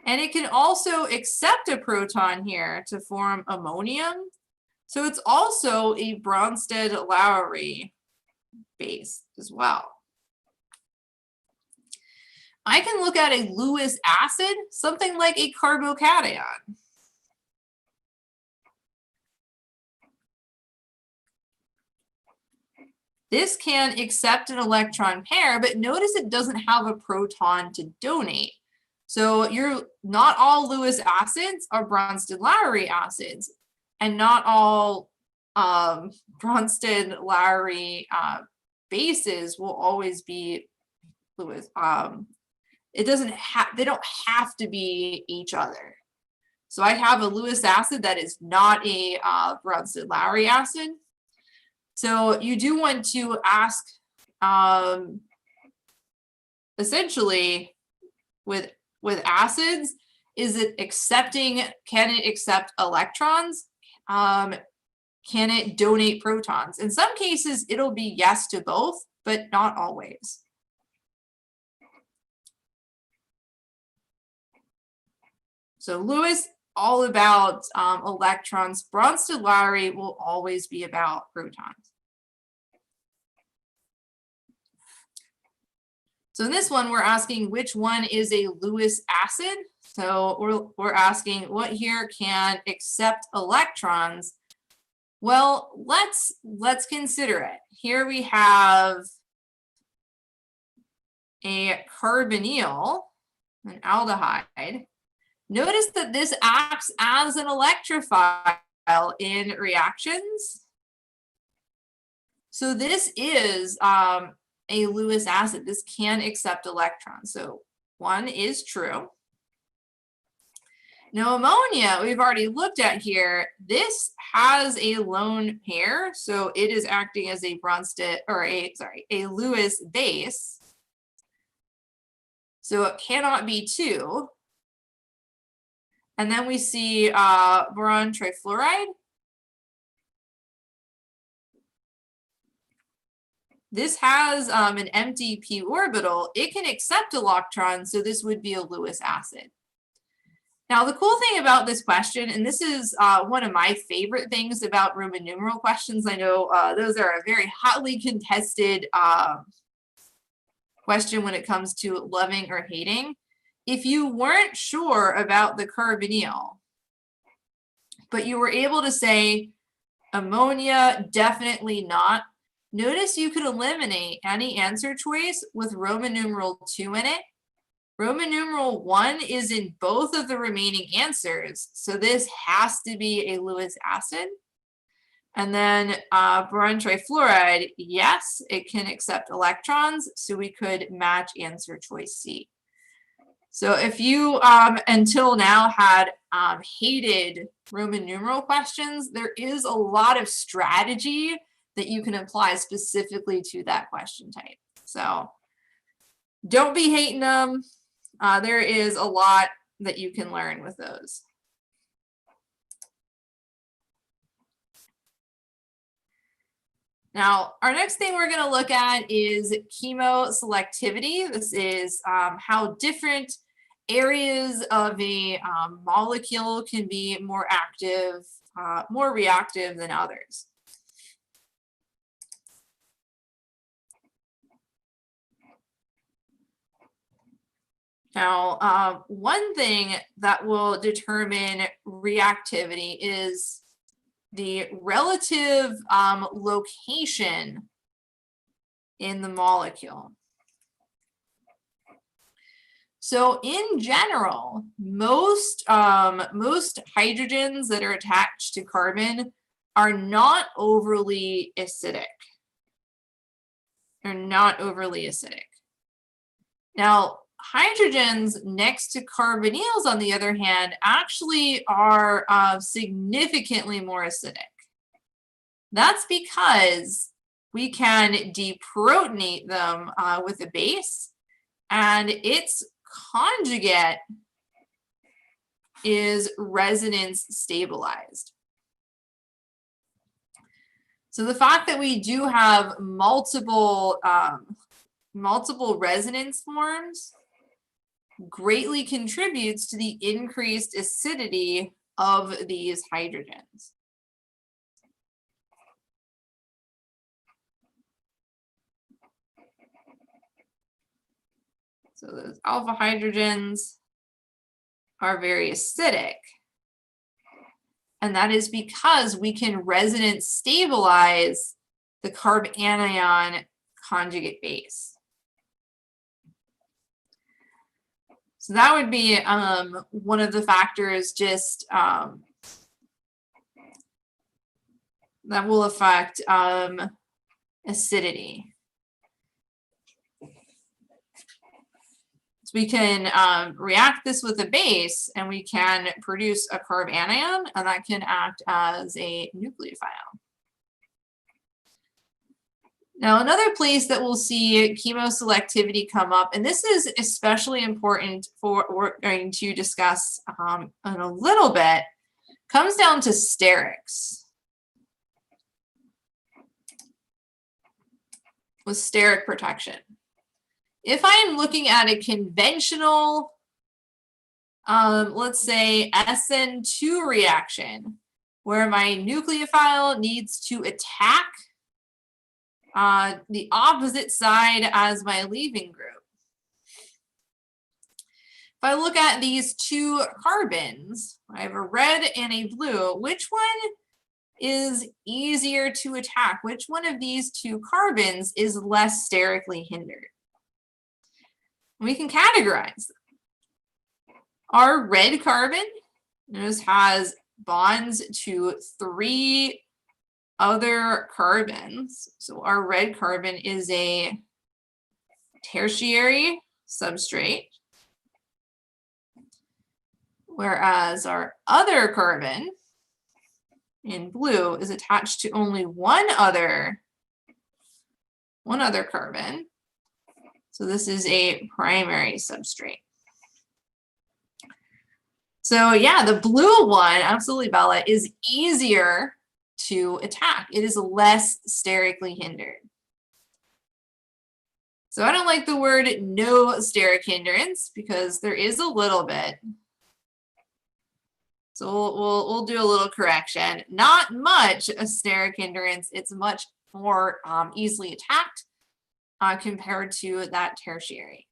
And it can also accept a proton here to form ammonium. So it's also a Bronsted-Lowry base as well. I can look at a Lewis acid, something like a carbocation. This can accept an electron pair, but notice it doesn't have a proton to donate. So not all Lewis acids are Bronsted-Lowry acids, and not all Bronsted-Lowry bases will always be Lewis. They don't have to be each other. So I have a Lewis acid that is not a Bronsted-Lowry acid. So you do want to ask, essentially, with acids, is it accepting? Can it accept electrons? Can it donate protons? In some cases, it'll be yes to both, but not always. So Lewis, all about electrons. Bronsted-Lowry will always be about protons. So in this one, we're asking which one is a Lewis acid. So we're asking what here can accept electrons. Well, let's consider it. Here we have a carbonyl, an aldehyde. Notice that this acts as an electrophile in reactions. So this is a Lewis acid. This can accept electrons. So 1 is true. Now ammonia, we've already looked at here. This has a lone pair, so it is acting as a a Lewis base. So it cannot be 2. And then we see boron trifluoride. This has an empty p orbital. It can accept electrons, so this would be a Lewis acid. Now, the cool thing about this question, and this is one of my favorite things about Roman numeral questions, I know those are a very hotly contested question when it comes to loving or hating. If you weren't sure about the carbonyl, but you were able to say ammonia, definitely not, notice you could eliminate any answer choice with Roman numeral 2 in it. Roman numeral 1 is in both of the remaining answers, so this has to be a Lewis acid. And then boron trifluoride, yes, it can accept electrons, so we could match answer choice C. So if you until now had hated Roman numeral questions, there is a lot of strategy that you can apply specifically to that question type. So don't be hating them. There is a lot that you can learn with those. Now, our next thing we're going to look at is chemoselectivity. This is how different areas of a molecule can be more active, more reactive than others. Now, one thing that will determine reactivity is the relative location in the molecule. So in general, most hydrogens that are attached to carbon are not overly acidic. They're not overly acidic. Now, hydrogens next to carbonyls, on the other hand, actually are significantly more acidic. That's because we can deprotonate them with a base, and its conjugate is resonance stabilized. So the fact that we do have multiple resonance forms greatly contributes to the increased acidity of these hydrogens. So those alpha hydrogens are very acidic. And that is because we can resonance stabilize the carbanion conjugate base. So that would be one of the factors just that will affect acidity. So we can react this with a base, and we can produce a carbanion, and that can act as a nucleophile. Now, another place that we'll see chemoselectivity come up, and this is especially important for what we're going to discuss in a little bit, comes down to sterics. With steric protection. If I'm looking at a conventional, let's say SN2 reaction, where my nucleophile needs to attack the opposite side as my leaving group. If I look at these two carbons, I have a red and a blue, which one is easier to attack? Which one of these two carbons is less sterically hindered? We can categorize them. Our red carbon, notice, has bonds to 3 other carbons. So our red carbon is a tertiary substrate, whereas our other carbon in blue is attached to only one other carbon. So this is a primary substrate. So yeah, the blue one, absolutely, Bella, is easier to attack. It is less sterically hindered. So I don't like the word no steric hindrance because there is a little bit. So we'll do a little correction. Not much a steric hindrance. It's much more easily attacked compared to that tertiary.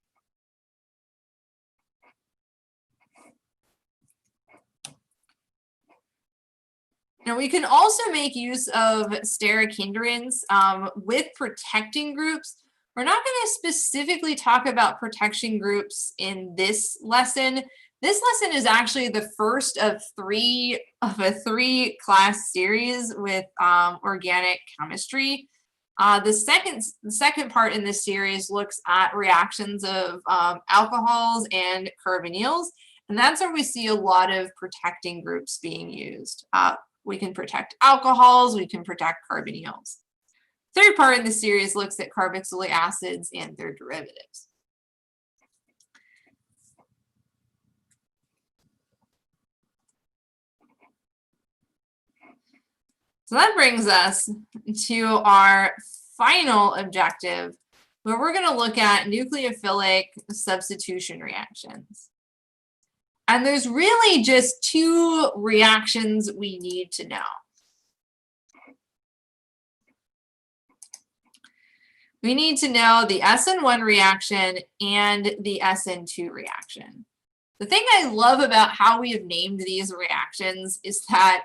Now we can also make use of steric hindrance with protecting groups. We're not going to specifically talk about protection groups in this lesson. This lesson is actually the first of a three class series with organic chemistry. The second part in this series looks at reactions of alcohols and carbonyls, and that's where we see a lot of protecting groups being used. We can protect alcohols, we can protect carbonyls. Third part in the series looks at carboxylic acids and their derivatives. So that brings us to our final objective, where we're going to look at nucleophilic substitution reactions. And there's really just two reactions we need to know. We need to know the SN1 reaction and the SN2 reaction. The thing I love about how we have named these reactions is that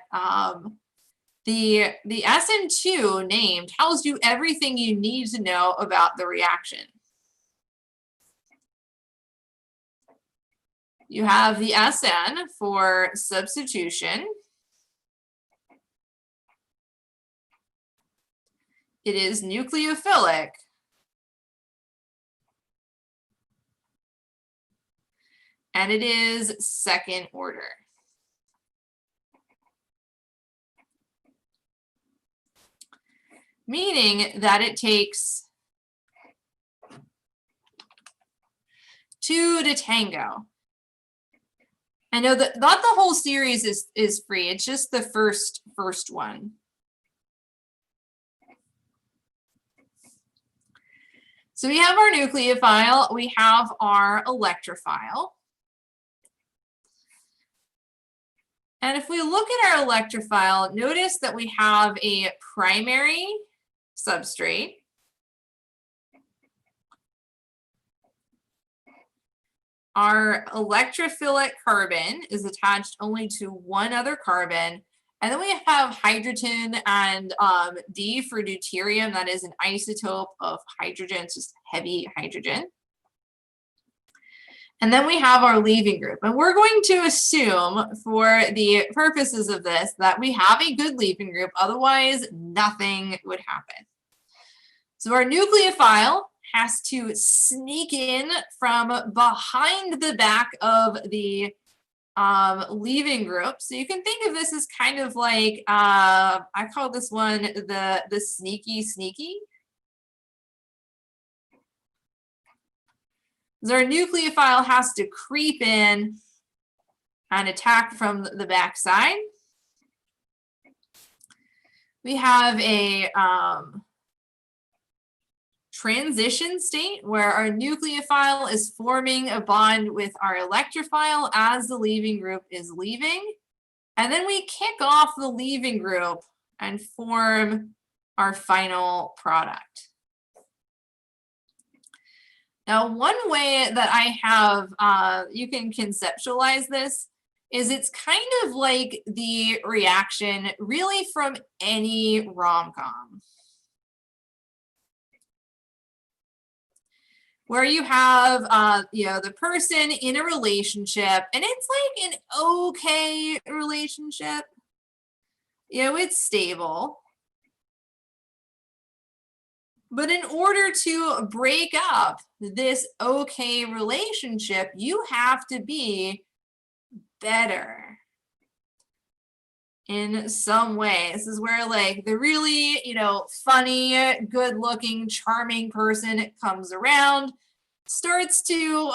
the SN2 name tells you everything you need to know about the reaction. You have the SN for substitution. It is nucleophilic. And it is second order. Meaning that it takes two to tango. I know that not the whole series is free. It's just the first one. So we have our nucleophile, we have our electrophile. And if we look at our electrophile, notice that we have a primary substrate. Our electrophilic carbon is attached only to one other carbon. And then we have hydrogen and D for deuterium. That is an isotope of hydrogen. It's just heavy hydrogen. And then we have our leaving group. And we're going to assume, for the purposes of this, that we have a good leaving group. Otherwise, nothing would happen. So our nucleophile has to sneak in from behind the back of the leaving group. So you can think of this as kind of like, I call this one the sneaky. So our nucleophile has to creep in and attack from the back side. We have a transition state where our nucleophile is forming a bond with our electrophile as the leaving group is leaving. And then we kick off the leaving group and form our final product. Now, one way that I have, you can conceptualize this is it's kind of like the reaction really from any rom-com, where you have, the person in a relationship, and it's like an okay relationship. It's stable. But in order to break up this okay relationship, you have to be better in some way. This is where like the really, funny, good looking, charming person comes around, starts to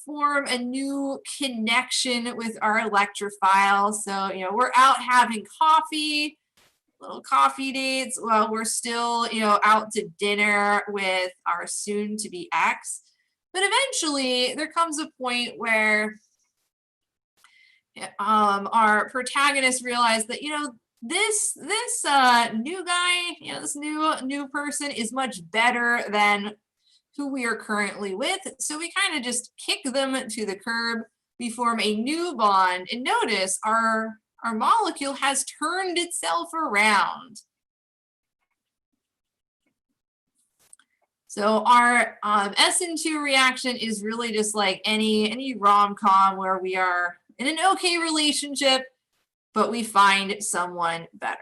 form a new connection with our electrophile. So, we're out having coffee, little coffee dates while we're still, out to dinner with our soon to be ex. But eventually there comes a point where our protagonist realized that, this new guy, this new person is much better than who we are currently with. So we kind of just kick them to the curb. We form a new bond, and notice our molecule has turned itself around. So our SN2 reaction is really just like any rom-com where we are in an okay relationship, but we find someone better.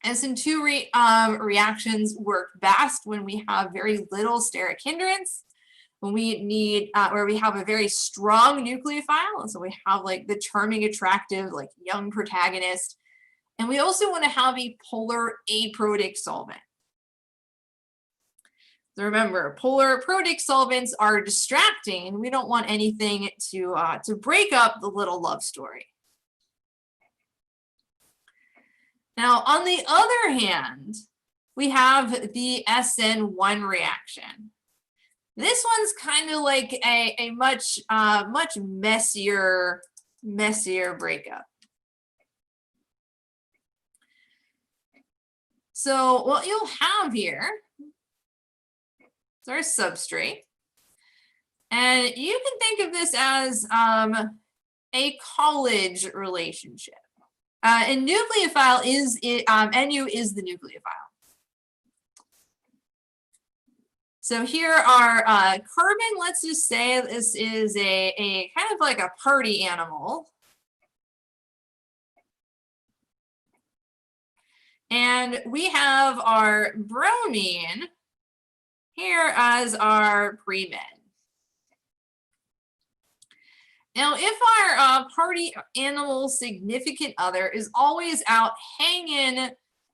SN2 reactions work best when we have very little steric hindrance, when we need, where we have a very strong nucleophile, and so we have like the charming, attractive, like young protagonist, and we also want to have a polar aprotic solvent. So remember, polar protic solvents are distracting, and we don't want anything to break up the little love story. Now, on the other hand, we have the SN1 reaction. This one's kind of like a much messier breakup. So what you'll have here is our substrate, and you can think of this as a college relationship. And nucleophile is NU is the nucleophile. So here our carbon, let's just say this is a kind of like a party animal. And we have our bromine here as our pre-med. Now, if our party animal significant other is always out hanging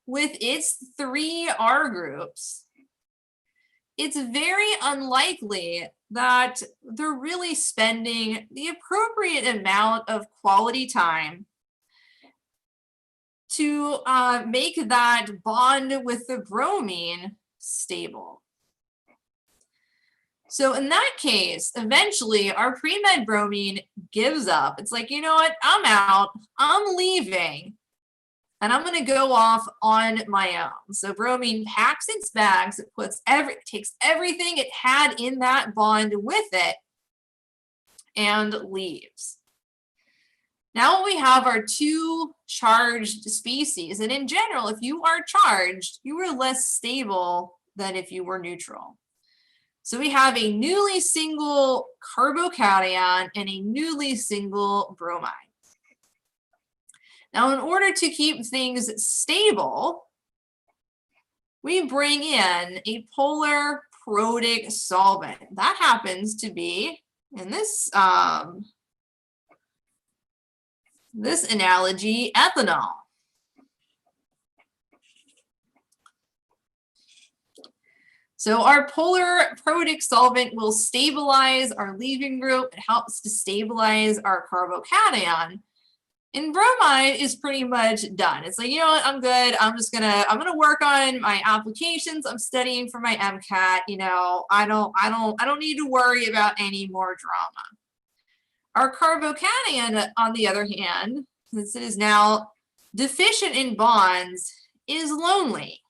with its 3 R groups, it's very unlikely that they're really spending the appropriate amount of quality time to make that bond with the bromine stable. So in that case, eventually our pre-med bromine gives up. It's like, you know what, I'm out, I'm leaving, and I'm gonna go off on my own. So bromine packs its bags, it takes everything it had in that bond with it and leaves. Now we have our 2 charged species, and in general, if you are charged, you are less stable than if you were neutral. So we have a newly single carbocation and a newly single bromide. Now, in order to keep things stable, we bring in a polar protic solvent. That happens to be, in this analogy, ethanol. So our polar protic solvent will stabilize our leaving group. It helps to stabilize our carbocation. And bromide is pretty much done. It's like, you know what, I'm good. I'm gonna work on my applications. I'm studying for my MCAT. You know, I don't need to worry about any more drama. Our carbocation, on the other hand, since it is now deficient in bonds, is lonely.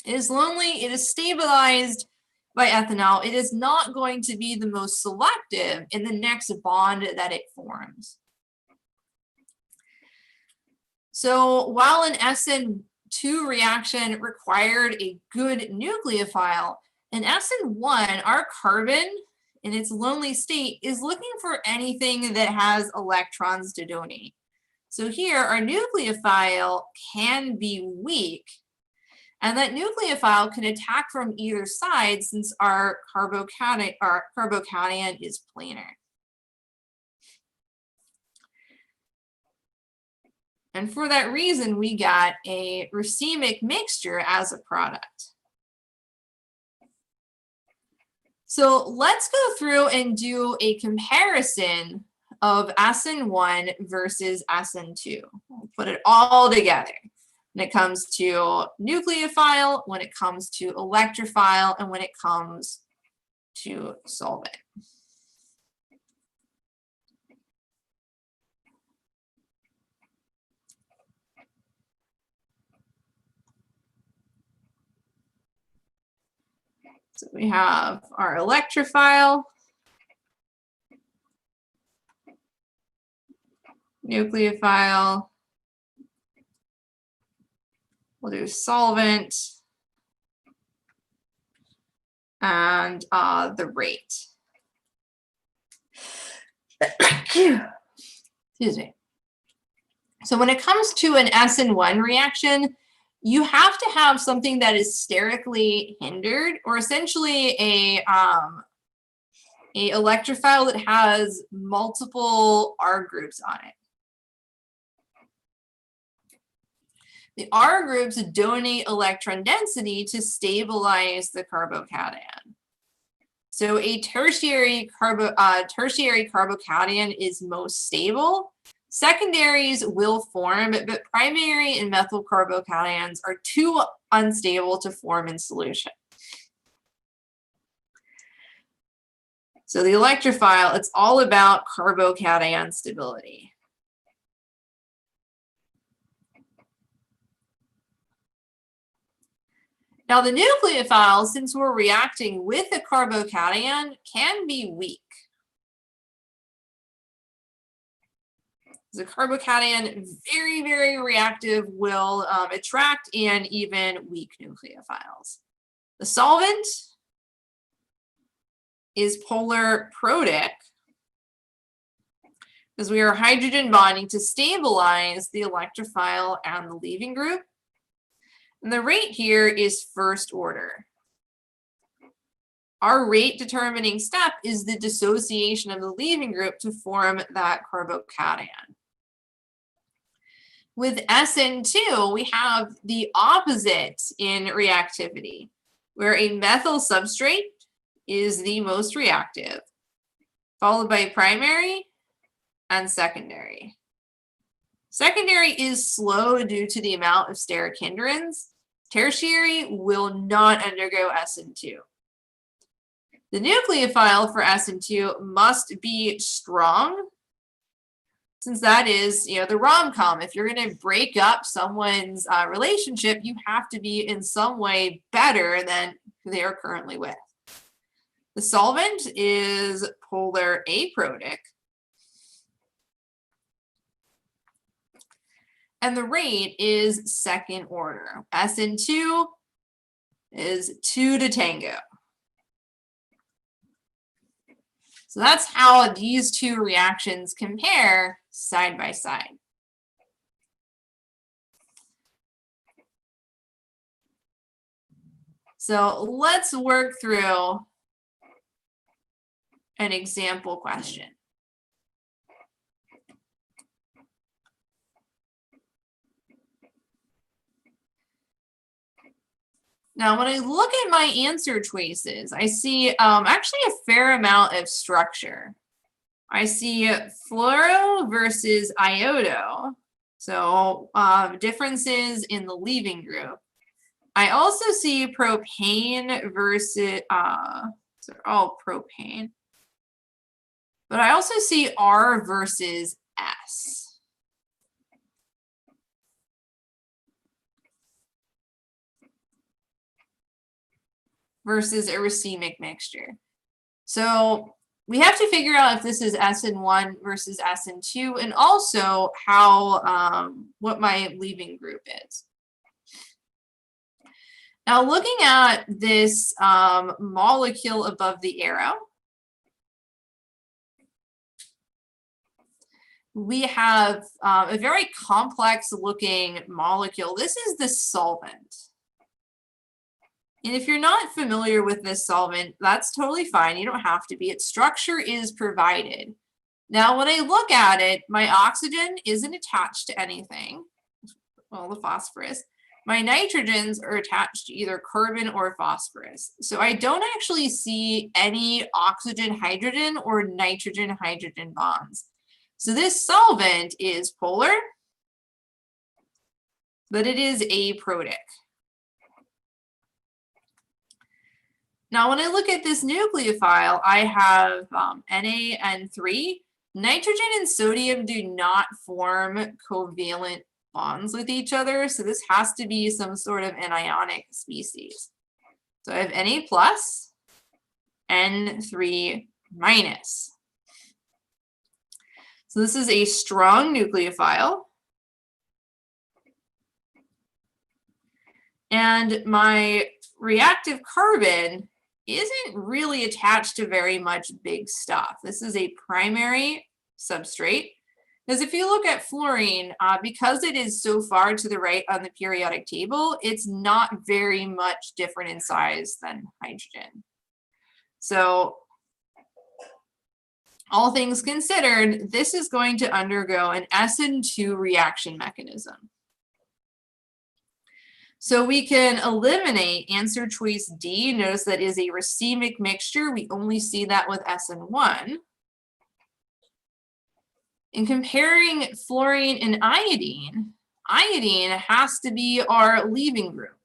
It is lonely, it is stabilized by ethanol. It is not going to be the most selective in the next bond that it forms. So while an SN2 reaction required a good nucleophile, in SN1, our carbon in its lonely state is looking for anything that has electrons to donate. So here, our nucleophile can be weak, and that nucleophile can attack from either side since our carbocation is planar. And for that reason, we got a racemic mixture as a product. So let's go through and do a comparison of SN1 versus SN2. We'll put it all together when it comes to nucleophile, when it comes to electrophile, and when it comes to solvent. So we have our electrophile, nucleophile, we'll do solvent, and the rate. Excuse me. So when it comes to an SN1 reaction, you have to have something that is sterically hindered, or essentially a electrophile that has multiple R groups on it. The R groups donate electron density to stabilize the carbocation. So a tertiary carbocation is most stable. Secondaries will form, but primary and methyl carbocations are too unstable to form in solution. So the electrophile, it's all about carbocation stability. Now the nucleophile, since we're reacting with a carbocation, can be weak. The carbocation, very, very reactive, will attract and even weak nucleophiles. The solvent is polar protic because we are hydrogen bonding to stabilize the electrophile and the leaving group. And the rate here is first order. Our rate determining step is the dissociation of the leaving group to form that carbocation. With SN2, we have the opposite in reactivity, where a methyl substrate is the most reactive, followed by primary and secondary. Secondary is slow due to the amount of steric hindrance. Tertiary will not undergo SN2. The nucleophile for SN2 must be strong, since that is, the rom-com. If you're going to break up someone's relationship, you have to be in some way better than who they are currently with. The solvent is polar aprotic. And the rate is second order. SN2 is 2 to tango. So that's how these two reactions compare side by side. So let's work through an example question. Now, when I look at my answer choices, I see actually a fair amount of structure. I see fluoro versus iodo, so differences in the leaving group. I also see propane versus, so all propane. But I also see R versus S. Versus a racemic mixture. So we have to figure out if this is SN1 versus SN2, and also how what my leaving group is. Now, looking at this molecule above the arrow, we have a very complex looking molecule. This is the solvent. And if you're not familiar with this solvent, that's totally fine. You don't have to be. Its structure is provided. Now, when I look at it, my oxygen isn't attached to anything. Well, the phosphorus. My nitrogens are attached to either carbon or phosphorus. So I don't actually see any oxygen-hydrogen or nitrogen-hydrogen bonds. So this solvent is polar, but it is aprotic. Now, when I look at this nucleophile, I have NaN3. Nitrogen and sodium do not form covalent bonds with each other, so this has to be some sort of anionic species. So I have Na plus, N3 minus. So this is a strong nucleophile. And my reactive carbon isn't really attached to very much big stuff. This is a primary substrate. Because if you look at fluorine, because it is so far to the right on the periodic table, it's not very much different in size than hydrogen. So all things considered, this is going to undergo an SN2 reaction mechanism. So we can eliminate answer choice D. Notice that is a racemic mixture. We only see that with SN1. In comparing fluorine and iodine, iodine has to be our leaving group,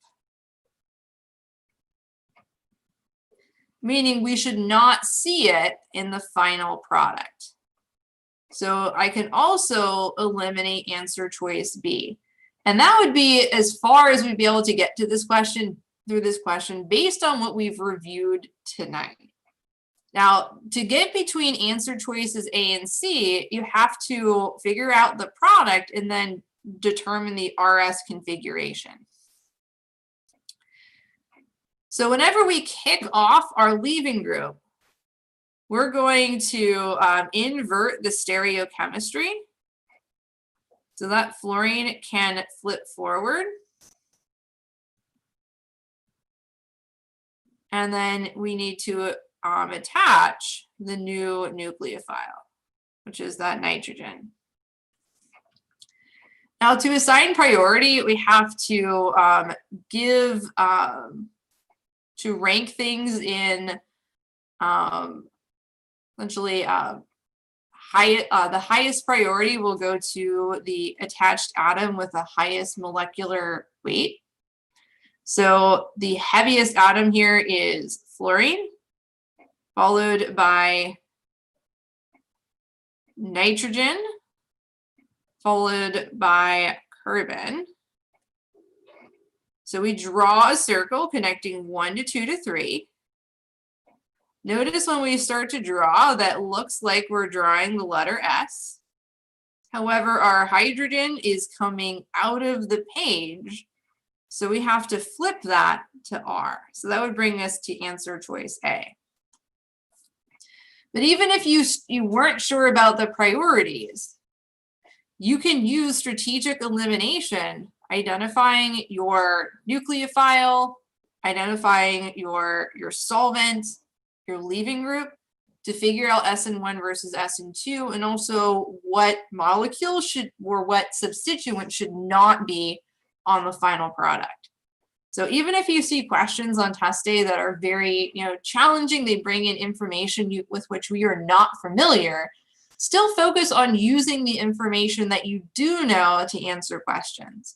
meaning we should not see it in the final product. So I can also eliminate answer choice B. And that would be as far as we'd be able to get to this question, through this question, based on what we've reviewed tonight. Now, to get between answer choices A and C, you have to figure out the product and then determine the RS configuration. So whenever we kick off our leaving group, we're going to invert the stereochemistry. So that fluorine can flip forward. And then we need to attach the new nucleophile, which is that nitrogen. Now to assign priority, we have to to rank things in essentially the highest priority will go to the attached atom with the highest molecular weight. So the heaviest atom here is fluorine, followed by nitrogen, followed by carbon. So we draw a circle connecting 1 to 2 to 3. Notice when we start to draw, that looks like we're drawing the letter S. However, our hydrogen is coming out of the page, so we have to flip that to R. So that would bring us to answer choice A. But even if you weren't sure about the priorities, you can use strategic elimination, identifying your nucleophile, identifying your solvent, your leaving group, to figure out SN1 versus SN2, and also what molecule should, or what substituent should not be on the final product. So even if you see questions on test day that are very, challenging, they bring in information with which we are not familiar, still focus on using the information that you do know to answer questions.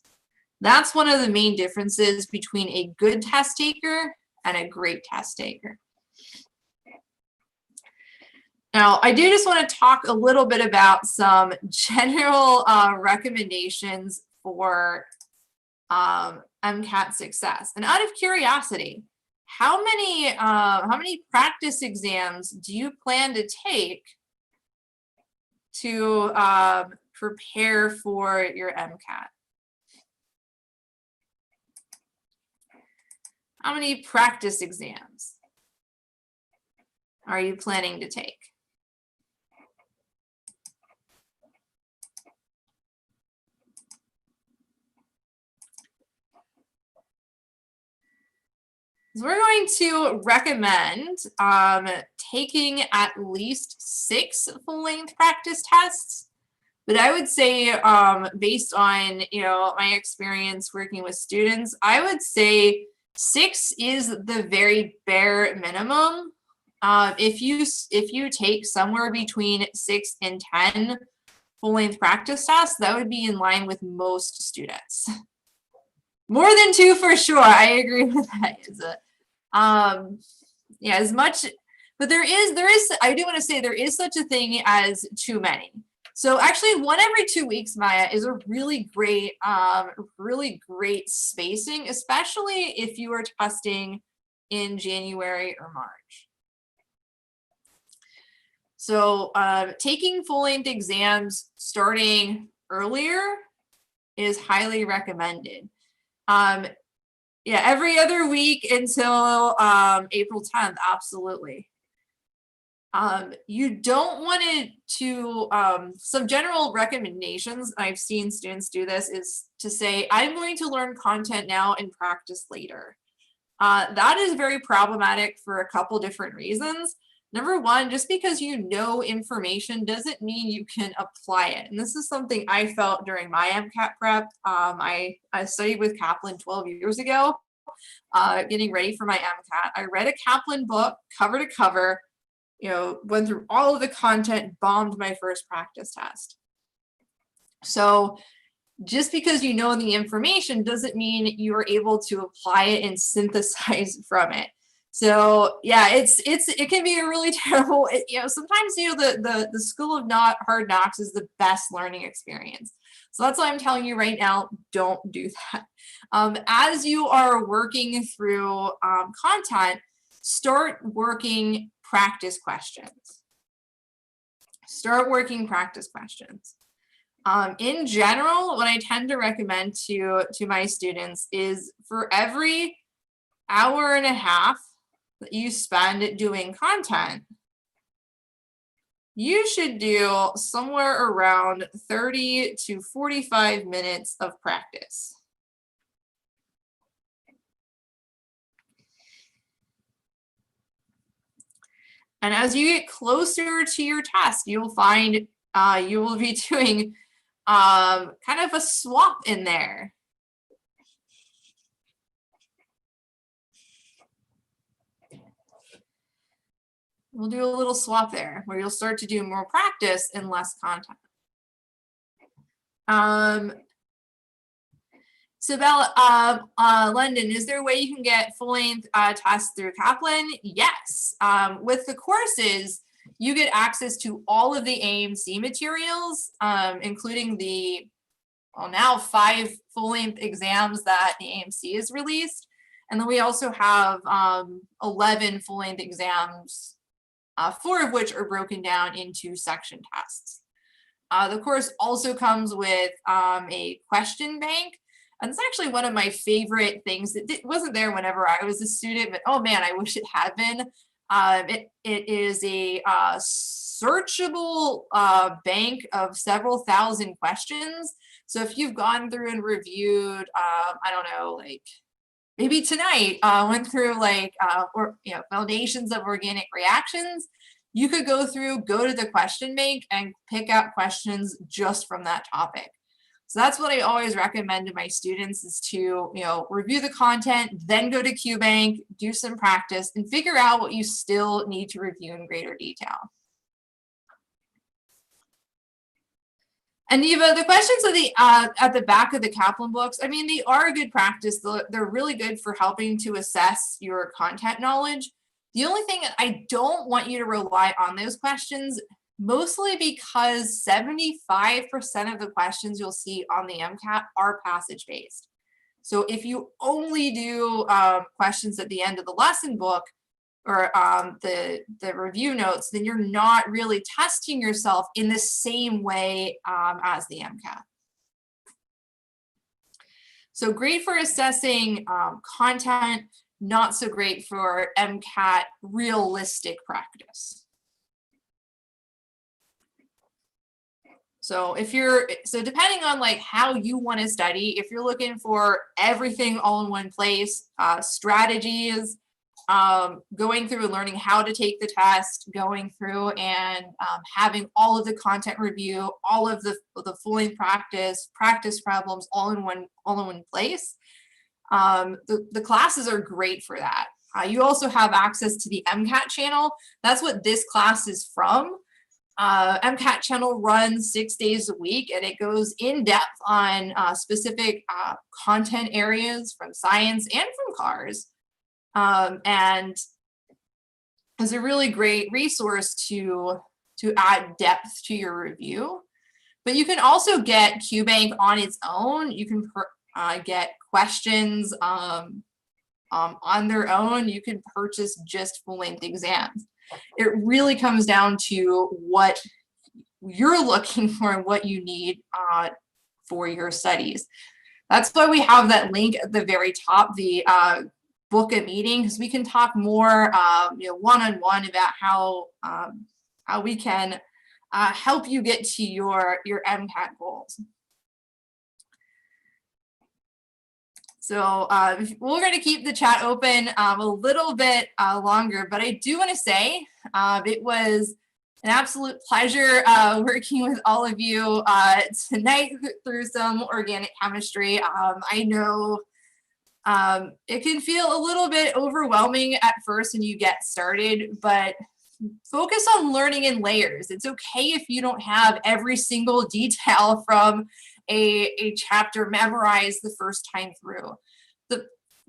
That's one of the main differences between a good test taker and a great test taker. Now, I do just want to talk a little bit about some general recommendations for MCAT success. And out of curiosity, how many practice exams do you plan to take to prepare for your MCAT? How many practice exams are you planning to take? We're going to recommend taking at least 6 full-length practice tests. But I would say, based on my experience working with students, I would say 6 is the very bare minimum. If you take somewhere between 6 and 10 full-length practice tests, that would be in line with most students. More than 2 for sure. I agree with that. Yeah, as much, but there is, I do want to say there is such a thing as too many. So actually 1 every 2 weeks, Maya, is a really great spacing, especially if you are testing in January or March. So taking full-length exams starting earlier is highly recommended. Yeah, every other week until April 10th, absolutely. You don't want it to, some general recommendations, I've seen students do this, is to say, I'm going to learn content now and practice later. That is very problematic for a couple different reasons. Number one, just because you know information doesn't mean you can apply it. And this is something I felt during my MCAT prep. I studied with Kaplan 12 years ago, getting ready for my MCAT. I read a Kaplan book cover to cover, went through all of the content, bombed my first practice test. So just because you know the information doesn't mean you are able to apply it and synthesize from it. So yeah, it can be a really terrible, sometimes, the school of hard knocks is the best learning experience. So that's why I'm telling you right now, don't do that. As you are working through content, start working practice questions. Start working practice questions. In general, what I tend to recommend to my students is for every hour and a half that you spend doing content, you should do somewhere around 30 to 45 minutes of practice. And as you get closer to your test, you'll find you will be doing kind of a swap in there. We'll do a little swap there where you'll start to do more practice and less content. So Bella, London, is there a way you can get full-length tests through Kaplan? Yes. With the courses, you get access to all of the AMC materials, including the, now 5 full-length exams that the AMC has released. And then we also have 11 full-length exams, 4 of which are broken down into section tests. The course also comes with a question bank. And it's actually one of my favorite things that wasn't there whenever I was a student, but oh man, I wish it had been. It is a searchable bank of several thousand questions. So if you've gone through and reviewed, I don't know, like maybe tonight, went through like, foundations of organic reactions, you could go to the question bank and pick out questions just from that topic. So that's what I always recommend to my students is to, review the content, then go to QBank, do some practice, and figure out what you still need to review in greater detail. And Eva, the questions at the back of the Kaplan books, I mean, they are a good practice. They're really good for helping to assess your content knowledge. The only thing, I don't want you to rely on those questions, mostly because 75% of the questions you'll see on the MCAT are passage-based. So if you only do questions at the end of the lesson book or the review notes, then you're not really testing yourself in the same way as the MCAT. So great for assessing content, not so great for MCAT realistic practice. So depending on like how you want to study, if you're looking for everything all in one place, strategies, going through and learning how to take the test, going through and having all of the content review, all of the full-length practice problems all in one place. The classes are great for that. You also have access to the MCAT channel. That's what this class is from. MCAT channel runs 6 days a week, and it goes in depth on specific content areas from science and from cars, and is a really great resource to add depth to your review. But you can also get QBank on its own. You can get questions on their own. You can purchase just full-length exams. It really comes down to what you're looking for and what you need for your studies. That's why we have that link at the very top, the book a meeting, because we can talk more one-on-one about how we can help you get to your MCAT goals. So we're going to keep the chat open a little bit longer, but I do want to say it was an absolute pleasure working with all of you tonight through some organic chemistry. I know it can feel a little bit overwhelming at first when you get started, but focus on learning in layers. It's okay if you don't have every single detail from a chapter memorized the first time through.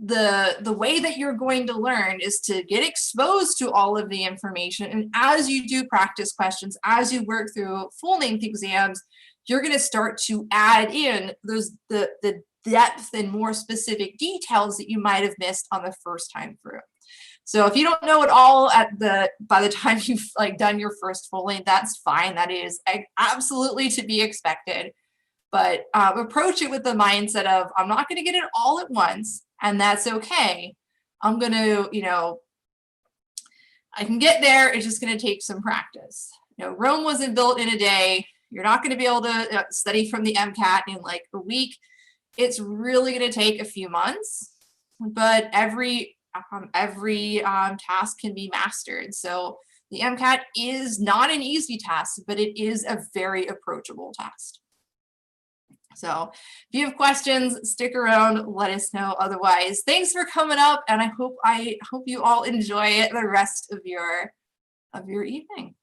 The way that you're going to learn is to get exposed to all of the information, and as you do practice questions, as you work through full-length exams, you're going to start to add in the depth and more specific details that you might have missed on the first time through. So if you don't know it all by the time you've done your first full length, that's fine. That is absolutely to be expected. But approach it with the mindset of, I'm not going to get it all at once, and that's okay. I'm going to, I can get there. It's just going to take some practice. Rome wasn't built in a day. You're not going to be able to study from the MCAT in like a week. It's really going to take a few months, but every task can be mastered. So the MCAT is not an easy task, but it is a very approachable task. So if you have questions, stick around, let us know. Otherwise, thanks for coming up, and I hope you all enjoy the rest of your evening.